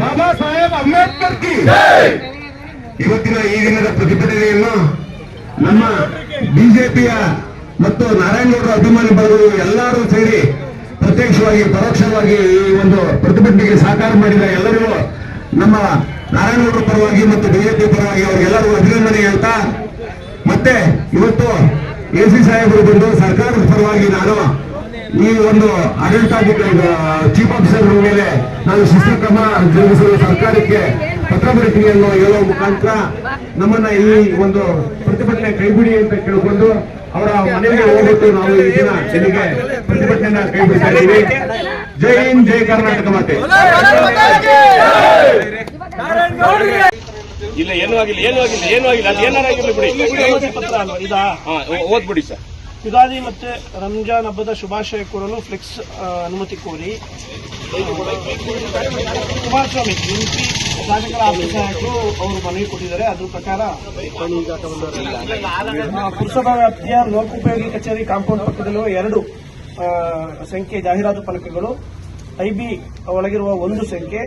ಬಾಬಾ ಸಾಹೇಬ್ ಅಂಬೇಡ್ಕರ್ ಕಿ. ಇವತ್ತಿನ ಈ ದಿನದ ಪ್ರತಿಭಟನೆಯನ್ನು ನಮ್ಮ ಬಿಜೆಪಿಯ ಮತ್ತು ನಾರಾಯಣಗೌಡರ ಅಭಿಮಾನಿ ಬಳಗಗಳು ಎಲ್ಲರೂ ಸೇರಿ ಪ್ರತ್ಯಕ್ಷವಾಗಿ ಪರೋಕ್ಷವಾಗಿ ಈ ಒಂದು ಪ್ರತಿಭಟನೆಗೆ ಸಹಕಾರ ಮಾಡಿದ ಎಲ್ಲರಿಗೂ ನಮ್ಮ ನಾರಾಯಣಗೌಡರ ಪರವಾಗಿ ಮತ್ತು ಬಿಜೆಪಿ ಪರವಾಗಿ ಅವರಿಗೆಲ್ಲರಿಗೂ ಅಭಿನಂದನೆ ಹೇಳ್ತಾ, ಮತ್ತೆ ಇವತ್ತು ಎಸಿ ಸಾಹೇಬರು ಬಂದು ಸರ್ಕಾರದ ಪರವಾಗಿ ನಾನು ಈ ಒಂದು ಆಡಳಿತಾಧಿಕಾರಿ ಚೀಫ್ ಆಫೀಸರ್ ಮೇಲೆ ನಾನು ಶಿಸ್ತು ಕ್ರಮ ಜರುಗಿಸಲು ಸರ್ಕಾರಕ್ಕೆ ಪತ್ರ ಬರೀತೀನಿ ಅನ್ನೋ ಹೇಳುವ ಮುಖಾಂತರ ನಮ್ಮನ್ನ ಈ ಒಂದು ಪ್ರತಿಭಟನೆ ಕೈಬಿಡಿ ಅಂತ ಕೇಳಿಕೊಂಡು ಅವರ ಮನೆಗೆ ಹೋಗ್ಬಿಟ್ಟು ನಾವು ಈ ದಿನ ಇಲ್ಲಿಗೆ ಪ್ರತಿಭಟನೆಯನ್ನ ಕೈ ಬಿಡ್ತಾ ಇದ್ದೀವಿ. ಜೈ ಹಿಂದ್, ಜೈ ಕರ್ನಾಟಕ ಮಾತೆ. ಇಲ್ಲ ಏನೂ ಆಗಿಲ್ಲ ಅದು ಏನಾರಾಗಿರ್ಲಿ ಬಿಡಿ, ಓದ್ಬಿಡಿ ಸರ್. ಯುಗಾದಿ ಮತ್ತೆ ರಂಜಾನ್ ಹಬ್ಬದ ಶುಭಾಶಯ ಕೋರಲು ಫ್ಲೆಕ್ಸ್ ಅನುಮತಿ ಕೋರಿ ಕುಮಾರಸ್ವಾಮಿ ಎಂಪಿ ಶಾಸಕರ ಆಫೀಸ್ ನಾಯಕರು ಅವರು ಮನವಿ ಕೊಟ್ಟಿದ್ದಾರೆ. ಅದ್ರ ಪ್ರಕಾರ ಪುರಸಭಾ ವ್ಯಾಪ್ತಿಯ ಲೋಕೋಪಯೋಗಿ ಕಚೇರಿ ಕಾಂಪೌಂಡ್ ಪಕ್ಕದಲ್ಲಿರುವ 2 ಸಂಖ್ಯೆ ಜಾಹೀರಾತು ಫಲಕಗಳು, ಐಬಿ ಒಳಗಿರುವ 1 ಸಂಖ್ಯೆ,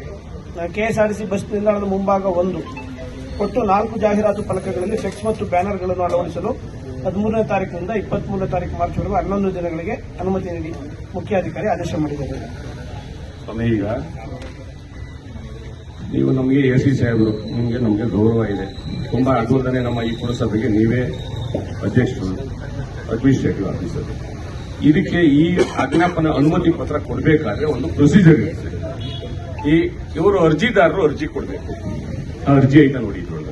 ಕೆಎಸ್ಆರ್ಟಿಸಿ ಬಸ್ ನಿಲ್ದಾಣದ ಮುಂಭಾಗ 1, ಒಟ್ಟು 4 ಜಾಹೀರಾತು ಫಲಕಗಳಲ್ಲಿ ಫ್ಲೆಕ್ಸ್ ಮತ್ತು ಬ್ಯಾನರ್ಗಳನ್ನು ಅಳವಡಿಸಲು 13ನೇ ತಾರೀಕಿನಿಂದ 23ನೇ ತಾರೀಕು ಮಾರ್ಚ್ವರೆಗೂ 11 ದಿನಗಳಿಗೆ ಅನುಮತಿ ನೀಡಿ ಮುಖ್ಯಾಧಿಕಾರಿ ಆದೇಶ ಮಾಡಿದ್ದಾರೆ. ಸ್ವಾಮಿ, ಈಗ ನೀವು ನಮಗೆ ಎಸಿ ಸಾಹೇಬರು, ನಿಮಗೆ ನಮಗೆ ಗೌರವ ಇದೆ. ತುಂಬಾ ಅದ್ಭುತನೇ ನಮ್ಮ ಈ ಪುರಸಭೆಗೆ ನೀವೇ ಅಧ್ಯಕ್ಷರು, ಅಡ್ಮಿನಿಸ್ಟ್ರೇಟಿವ್ ಆಫೀಸರ್. ಇದಕ್ಕೆ ಈ ಆಜ್ಞಾಪನ ಅನುಮತಿ ಪತ್ರ ಕೊಡಬೇಕಾದ್ರೆ ಒಂದು ಪ್ರೊಸೀಜರ್ ಇರ್ತದೆ. ಇವರು ಅರ್ಜಿದಾರರು ಅರ್ಜಿ ಕೊಡಬೇಕು. ಆ ಅರ್ಜಿ ಐತ ನೋಡಿ ಇದ್ರೊಳಗೆ.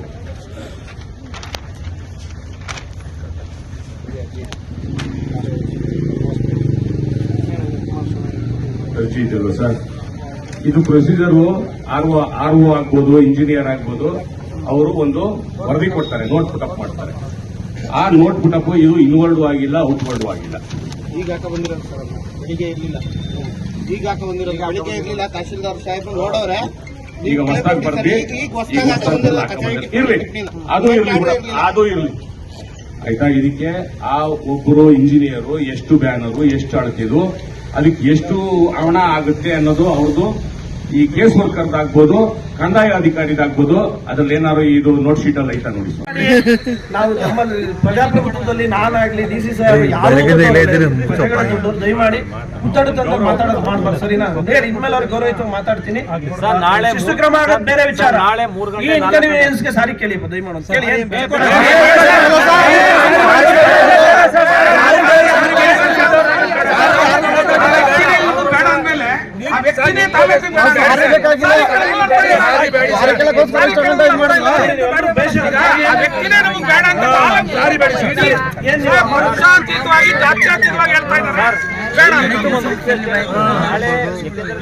ಅರ್ಜಿ ಇದೆಯಲ್ಲ ಸರ್, ಇದು ಪ್ರೊಸೀಜರು. ಆರ್ ಒ ಆಗ್ಬೋದು, ಇಂಜಿನಿಯರ್ ಆಗ್ಬೋದು, ಅವರು ಒಂದು ವರದಿ ಕೊಡ್ತಾರೆ, ನೋಟ್ ಪುಟಪ್ ಮಾಡ್ತಾರೆ. ಆ ನೋಟ್ ಪುಟಪ್ ಇದು ಇನ್ವರ್ಡ್ ಆಗಿಲ್ಲ, ಔಟ್ವರ್ಡ್ ಆಗಿಲ್ಲ. ಈಗ ಬಂದಿರೋದು ಸರ್, ಬೆಳಿಗ್ಗೆ ಇರಲಿಲ್ಲ. ಈಗ ಬಂದಿರೋದು ಬೆಳಿಗ್ಗೆ ಇರಲಿಲ್ಲ. ತಹಶೀಲ್ದಾರ್ ಸಾಹೇಬರು ನೋಡೋರೆ ಈಗ ಹೊಸದಾಗಿ ಬರ್ದಿ, ಇರ್ಲಿ, ಅದು ಇರ್ಲಿ ಆಯ್ತಾ. ಇದಕ್ಕೆ ಆ ಒಬ್ಬರು ಇಂಜಿನಿಯರು ಎಷ್ಟು ಬ್ಯಾನರು, ಎಷ್ಟು ಅಳತಿದು, ಅದಕ್ಕೆ ಎಷ್ಟು ಹಣ ಆಗುತ್ತೆ ಅನ್ನೋದು ಅವ್ರದ್ದು ಈ ಕೇಸ್ ವರ್ಕರ್ದಾಗ್ಬೋದು, ಕಂದಾಯ ಅಧಿಕಾರಿದಾಗ್ಬೋದು, ಅದ್ರಲ್ಲಿ ಏನಾದ್ರು ಇದು ನೋಟ್ ಶೀಟ್ ಅಲ್ಲಿ ಐತಾ ನೋಡಿ. ನಾವು ನಮ್ಮಲ್ಲಿ ಪ್ರಜಾಪ್ರಭುತ್ವದಲ್ಲಿ ನಾನಾಗ್ಲಿ DC ಸಾಹೇಬ್ ಯಾರು ದಯಮಾಡಿ ಮುತ್ತಡುತ್ತಂತ ಮಾತಾಡೋದು ಮಾಡ್ಬಾರ್ದು, ಸರಿನಾ? ಹೇಳಿ, ಇನ್ಮೇಲೆ ಅವ್ರಿಗೆ ಗೌರವಯುತವಾಗಿ ಮಾತಾಡ್ತೀನಿ. ನಾಳೆ ಶಿಸ್ತುಕ್ರಮ ಆಗೋದು ಬೇರೆ ವಿಚಾರ. ನಾಳೆ 3 ಗಂಟೆ ಇನ್ಕನ್ವೀನಿಯನ್ಸ್ಗೆ ಸಾರಿ ಕೇಳಿ, ದಯಮಾಡಿ ಕೇಳಿ.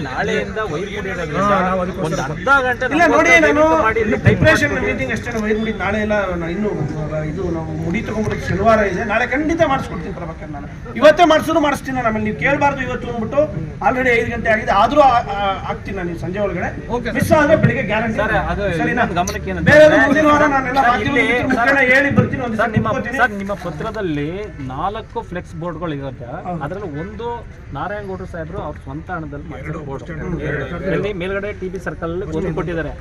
ನಾಳೆಯಿಂದ ಇಲ್ಲ ನೋಡಿ, ನಾನು ಪ್ರಿಪರೇಷನ್ ಮೀಟಿಂಗ್ ಅಷ್ಟೇ ವೈರ್ಮುಡಿ. ನಾಳೆ ಎಲ್ಲ ಇನ್ನು ಇದು ನಾವು ಮುಡಿ ತಗೊಂಡ್ಬಿಟ್ಟು ಶನಿವಾರ ಇದೆ, ನಾಳೆ ಖಂಡಿತ ಮಾಡಿಸ್ಕೊಡ್ತೀನಿ ಪ್ರಭಾಕರ್. ನಾನು ಇವತ್ತೇ ಮಾಡಿಸ್ತೀನಿ. ಆಮೇಲೆ ನೀವು ಕೇಳಬಾರ್ದು ಇವತ್ತು ಅಂದ್ಬಿಟ್ಟು ಆಲ್ರೆಡಿ 5 ಗಂಟೆ ಆಗಿದೆ, ಆದ್ರೂ ಆಗ್ತೀನಿ ನಾನು ಸಂಜೆ ಒಳಗಡೆ. ಮಿಸ್ ಆದ್ರೆ ಬೆಳಿಗ್ಗೆ ಗ್ಯಾರಂಟಿ, ಸರಿನಾ? ಬೇರೆ ಮುಂದಿನ ವಾರ ನಾನೆಲ್ಲ ಮುಖಂಡ ಹೇಳಿ ಬರ್ತೀನಿ. ನಿಮ್ಮ ಪತ್ರದಲ್ಲಿ 4 ಫ್ಲೆಕ್ಸ್ ಬೋರ್ಡ್ಗಳು ಇರುತ್ತೆ. ಅದರಲ್ಲಿ ಒಂದು ನಾರಾಯಣಗೌಡರು ಸಾಹೇಬ್ರು ಅವ್ರ ಸ್ವಂತ ಹಣದಲ್ಲಿ ಮಾಡಿರೋ ಬೋರ್ಡ್. ಮೇಲ್ಗಡೆ TB ಸರ್ಕಲ್ ಅಲ್ಲಿ ಒಂದು ಕೊಟ್ಟಿದ್ದಾರೆ,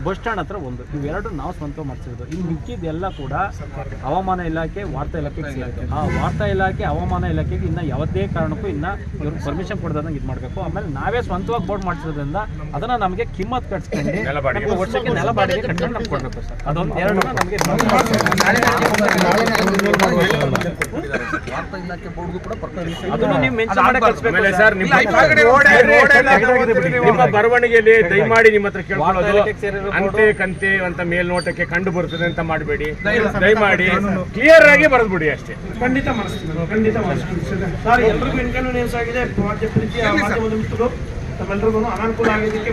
ಬಸ್ ಸ್ಟ್ಯಾಂಡ್ ಹತ್ರ ಒಂದು. ಇವೆರಡು ನಾವು ಸ್ವಂತ ಮಾಡಿಸಿರೋದು. ಇನ್ನು ಮಿಕ್ಕಿದೆಲ್ಲ ಕೂಡ ಹವಾಮಾನ ಇಲಾಖೆ, ವಾರ್ತಾ ಇಲಾಖೆಗೆ ಸೇರುತ್ತೆ. ಆ ವಾರ್ತಾ ಇಲಾಖೆ, ಹವಾಮಾನ ಇಲಾಖೆಗೆ ಇನ್ನ ಯಾವುದೇ ಕಾರಣಕ್ಕೂ ಇನ್ನ ಇವ್ರಿಗೆ ಪರ್ಮಿಷನ್ ಕೊಡದಂಗೆ ಇದು ಮಾಡಬೇಕು. ಆಮೇಲೆ ನಾವೇ ಸ್ವಂತವಾಗಿ ಬೋರ್ಡ್ ಮಾಡಿಸಿರೋದ್ರಿಂದ ಅದನ್ನ ನಮಗೆ ಕಿಮ್ಮತ್ ಕಟ್ಸ್ಕೊಂಡು ವರ್ಷಕ್ಕೆ ನೆಲ ಬಾಡಿಗೆ ಕಟ್ಕೊಂಡು ನಮ್ಗೆ ಕೊಡಬೇಕು ಸರ್. ಅದೊಂದು ಎರಡು ನಮಗೆ ಅದನ್ನು ನೀವು ಮೆನ್ಷನ್ ಮಾಡಿ ಕಳಿಸ್ಬೇಕು ಸರ್. ನಿಮ್ಮ ಬರವಣಿಗೆಯಲ್ಲಿ ದಯಮಾಡಿ ನಿಮ್ಮ ಹತ್ರ ಕೇಳ್ಕೊಳ್ಳೋದು, ಅಂತೆ ಕಂತೆ ಅಂತ ಮೇಲ್ನೋಟಕ್ಕೆ ಕಂಡು ಬರ್ತದೆ ಅಂತ ಮಾಡಬೇಡಿ. ದಯಮಾಡಿ ಕ್ಲಿಯರ್ ಆಗಿ ಬರೆದ್ಬಿಡಿ ಅಷ್ಟೇ. ಖಂಡಿತ ಮಾಡಿಸ್ತೀನಿ. ಸಾರಿ, ಎಲ್ರಿಗೂ ಇನ್ಕನ್ವೀನಿಯನ್ಸ್ ಆಗಿದೆ. ಪ್ರೀತಿಯ ಮಾಧ್ಯಮದ ಮಿತ್ರರು ತಮ್ಮೆಲ್ಲರಿಗೂ ಅನಾನುಕೂಲ ಆಗಿದ್ದಕ್ಕೆ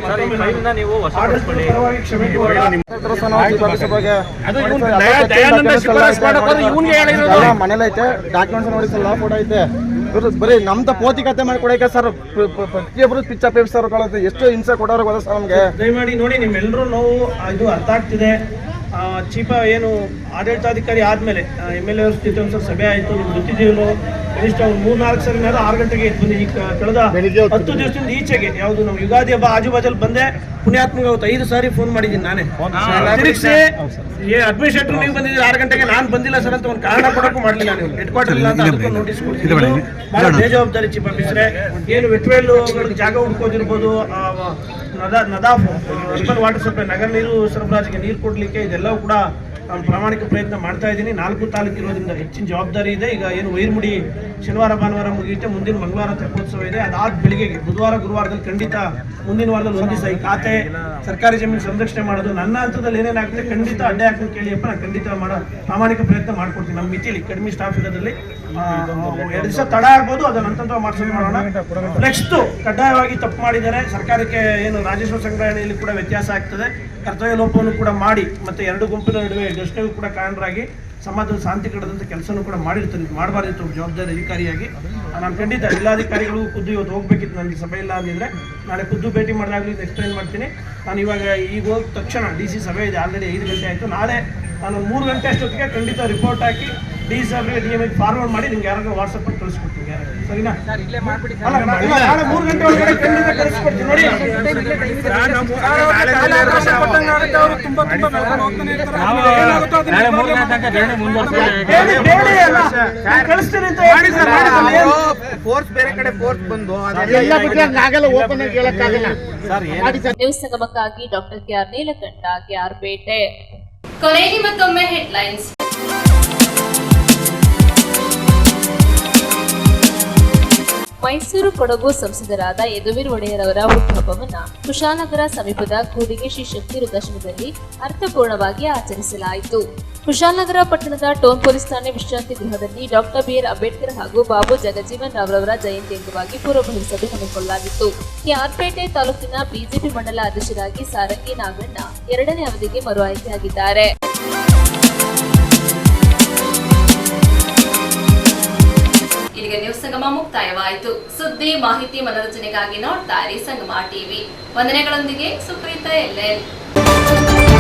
ಮನೇಲೈತೆ ಡಾಕ್ಯುಮೆಂಟ್ಸ್ ನೋಡಿ ಸರ್, ಫೋಟೋ ಐತೆ. ಬರೀ ನಮ್ದು ಪೋತಿಕತೆ ಮಾಡಿ ಕೊಡಕ್ಕೆ ಸರ್, ಪ್ರತಿಯೊಬ್ಬರು ಪಿಚ್ಚ ಪೇಪ್ಸರ್ ಎಷ್ಟು ಹಿಂಸೆ ಕೊಡೋರು ಗೊತ್ತಾ ಸರ್ ನಮ್ಗೆ? ದಯಮಾಡಿ ನೋಡಿ, ನಿಮ್ಮೆಲ್ಲರೂ ನೋವು ಇದು ಅರ್ಥ ಆಗ್ತಿದೆ. ಚೀಫ ಏನು ಆಡಳಿತಾಧಿಕಾರಿ ಆದಮೇಲೆ MLA ಅವ್ರ ಸ್ಥಿತಿ ಒಂದ್ಸಲ ಸಭೆ ಆಯಿತು, ನಿಮ್ಗೆ ಗೊತ್ತಿದ್ದೀವೋ ಕನಿಷ್ಠ 3-4 ಸರಿ ಮೇಲೆ 6 ಗಂಟೆಗೆ ಎದ್ದು ಬಂದು ಈಗ ಕಳೆದ 10 ದಿವಸದಿಂದ ಈಚೆಗೆ ಯಾವುದು ನಾವು ಯುಗಾದಿ ಹಬ್ಬ ಆಜುಬಾಜಲ್ಲಿ ಬಂದೆ. ಪುಣ್ಯಾತ್ಮಗೆ ಅವತ್ತು 5 ಸಾರಿ ಫೋನ್ ಮಾಡಿದ್ದೀನಿ ನಾನೇ. ತಿರುಗಿಸಿ ಅಡ್ಮಿನಿಸ್ಟ್ರೇಟರ್ ನೀವು ಬಂದಿದ್ದೀರಿ 6 ಗಂಟೆಗೆ, ನಾನು ಬಂದಿಲ್ಲ ಸರ್ ಅಂತ ಒಂದು ಕಾರಣ ಕೊಡೋಕ್ಕೂ ಮಾಡಲಿಲ್ಲ. ನೀವು ಹೆಡ್ ಕ್ವಾರ್ಟರ್ ಇಲ್ಲ ಅಂತ ಅದಕ್ಕೂ ನೋಟಿಸ್ ಕೊಡ್ತೀವಿ. ಭಾಳ ಬೇಜವಾಬ್ದಾರಿ ಚೀಫ ಆಫೀಸರೇ. ಏನು ವೆಟ್ವೇಲ್ಗಳಿಗೆ ಜಾಗ ಹುಡ್ಕೋದಿರ್ಬೋದು, ನದಾಫ್ ಅರ್ಬನ್ ವಾಟರ್ ಸಪ್ಲೈ, ನಗರ ನೀರು ಸರಬರಾಜಿಗೆ ನೀರು ಕೊಡಲಿಕ್ಕೆ, ಇದೆಲ್ಲವೂ ಕೂಡ ನಾನು ಪ್ರಾಮಾಣಿಕ ಪ್ರಯತ್ನ ಮಾಡ್ತಾ ಇದ್ದೀನಿ. 4 ತಾಲೂಕು ಇರೋದ್ರಿಂದ ಹೆಚ್ಚಿನ ಜವಾಬ್ದಾರಿ ಇದೆ. ಈಗ ಏನು ವೈರ್ಮುಡಿ ಶನಿವಾರ ಭಾನುವಾರ ಮುಗಿಯುತ್ತೆ, ಮುಂದಿನ ಮಂಗಳವಾರ ತೆಪ್ಪೋತ್ಸವ ಇದೆ. ಅದಾದ ಬೆಳಿಗ್ಗೆಗೆ ಬುಧವಾರ ಗುರುವಾರದಲ್ಲಿ ಖಂಡಿತ ಮುಂದಿನ ವಾರದಲ್ಲಿ ಒಂದು ದಿವಸ ಈ ಖಾತೆ ಸರ್ಕಾರಿ ಜಮೀನು ಸಂರಕ್ಷಣೆ ಮಾಡೋದು ನನ್ನ ಹಂತದಲ್ಲಿ ಏನೇನಾಗುತ್ತೆ ಖಂಡಿತ ಅಡ್ಡೆ ಹಾಕಿ ಕೇಳಿಯಪ್ಪ, ನಾನು ಖಂಡಿತ ಪ್ರಾಮಾಣಿಕ ಪ್ರಯತ್ನ ಮಾಡ್ಕೊಡ್ತೀನಿ. ನಮ್ಮ ಮಿತಿಲಿ ಕಡಿಮೆ ಸ್ಟಾಫ್ ಇರೋದ್ರಲ್ಲಿ 2 ದಿವಸ ತಡ ಆಗ್ಬೋದು, ಅದನ್ನ ಹಂತ ಮಾಡಿಸೋದು ಮಾಡೋಣ. ನೆಕ್ಸ್ಟ್ ಕಡ್ಡಾಯವಾಗಿ ತಪ್ಪು ಮಾಡಿದ್ದಾರೆ, ಸರ್ಕಾರಕ್ಕೆ ಏನು ರಾಜಸ್ವ ಸಂಗ್ರಹಣೆಯಲ್ಲಿ ಕೂಡ ವ್ಯತ್ಯಾಸ ಆಗ್ತದೆ. ಕರ್ತವ್ಯ ಲೋಪವನ್ನು ಕೂಡ ಮಾಡಿ ಮತ್ತೆ 2 ಗುಂಪಿನ ನಡುವೆ ಘರ್ಷಣೆಗೂ ಕೂಡ ಕಾರಣರಾಗಿ ಸಮಾಜದ ಶಾಂತಿ ಕಡದಂಥ ಕೆಲಸನೂ ಕೂಡ ಮಾಡಿರ್ತಾರೆ. ಮಾಡಬಾರ್ದಿತ್ತು ಜವಾಬ್ದಾರಿ ಅಧಿಕಾರಿಯಾಗಿ. ನಾನು ಖಂಡಿತ ಜಿಲ್ಲಾಧಿಕಾರಿಗಳು ಖುದ್ದು ಇವತ್ತು ಹೋಗ್ಬೇಕಿತ್ತು, ನನಗೆ ಸಭೆ ಇಲ್ಲ ಅಂದಿದ್ರೆ ನಾಳೆ ಖುದ್ದು ಭೇಟಿ ಮಾಡಿದಾಗಲಿ ಎಕ್ಸ್ಪ್ಲೈನ್ ಮಾಡ್ತೀನಿ. ನಾನು ಇವಾಗ ಈಗ ಹೋದ ತಕ್ಷಣ DC ಸಭೆ ಇದೆ, ಆಲ್ರೆಡಿ 5 ಗಂಟೆ ಆಯಿತು. ನಾಳೆ ನಾನು 3 ಗಂಟೆ ಅಷ್ಟೊತ್ತಿಗೆ ಖಂಡಿತ ರಿಪೋರ್ಟ್ ಹಾಕಿ DC ಅವರಿಗೆ DMಗೆ ಫಾರ್ವರ್ಡ್ ಮಾಡಿ ನಿಮ್ಗೆ ಯಾರಾದ್ರೂ ವಾಟ್ಸಪ್ಪಲ್ಲಿ ಕಳಿಸ್ಕೊಡ್ತೀನಿ. ಸರಿನಾ? ನಾಳೆ 3 ಗಂಟೆ ಒಳಗಡೆ ಖಂಡಿತ ಕಳಿಸ್ಕೊಡ್ತೀನಿ. ನೋಡಿ, ಕಳಿಸ್ತೀನಿ ಅಂತ ಫೋರ್ಸ್ ಬೇರೆ ಕಡೆ ಫೋರ್ಸ್ ಬಂದು ಓಪನ್ ಆಗಿ ಹೇಳಕ್ಕಾಗಲ್ಲ. ನ್ಯೂಸ್ ಸಂಗಮಕ್ಕಾಗಿ doctor KR Neelakanta, KR Pete. ಕೊನೆಗೆ ಮತ್ತೊಮ್ಮೆ ಹೆಡ್ಲೈನ್ಸ್. ಮೈಸೂರು ಕೊಡಗು ಸಂಸದರಾದ ಯದುವೀರ್ ಒಡೆಯರ್ ಅವರ ಹುಟ್ಟುಹಬ್ಬವನ್ನು ಕುಶಾಲನಗರ ಸಮೀಪದ ಕೂಡಿಗೆ ಶ್ರೀ ಶಕ್ತಿ ವೃದ್ಧಾಶ್ರಮದಲ್ಲಿ ಅರ್ಥಪೂರ್ಣವಾಗಿ ಆಚರಿಸಲಾಯಿತು. ಕುಶಾಲನಗರ ಪಟ್ಟಣದ ಟೌನ್ ಪೊಲೀಸ್ ಠಾಣೆ ವಿಶ್ರಾಂತಿ ಗೃಹದಲ್ಲಿ ಡಾಕ್ಟರ್ BR ಅಂಬೇಡ್ಕರ್ ಹಾಗೂ ಬಾಬು ಜಗಜೀವನ್ ರಾವ್ರವರ ಜಯಂತಿ ಅಂಗವಾಗಿ ಪೂರ್ವಭಾವಿ ಸಭೆ ಹಮ್ಮಿಕೊಳ್ಳಲಾಗಿತ್ತು. KR ಪೇಟೆ ತಾಲೂಕಿನ ಬಿಜೆಪಿ ಮಂಡಲ ಅಧ್ಯಕ್ಷರಾಗಿ ಸಾರಂಗಿ ನಾಗಣ್ಣ 2ನೇ ಅವಧಿಗೆ ಮರು ಆಯ್ಕೆಯಾಗಿದ್ದಾರೆ. ಇಲ್ಲಿಗೆ ನ್ಯೂಸ್ ಸಂಗಮ ಮುಕ್ತಾಯವಾಯಿತು. ಸುದ್ದಿ, ಮಾಹಿತಿ, ಮನೋರಂಜನೆಗಾಗಿ ನೋಡ್ತಾ ಇರಿ ಸಂಗಮ TV. ವಂದನೆಗಳೊಂದಿಗೆ ಸುಪ್ರೀತಾ LL.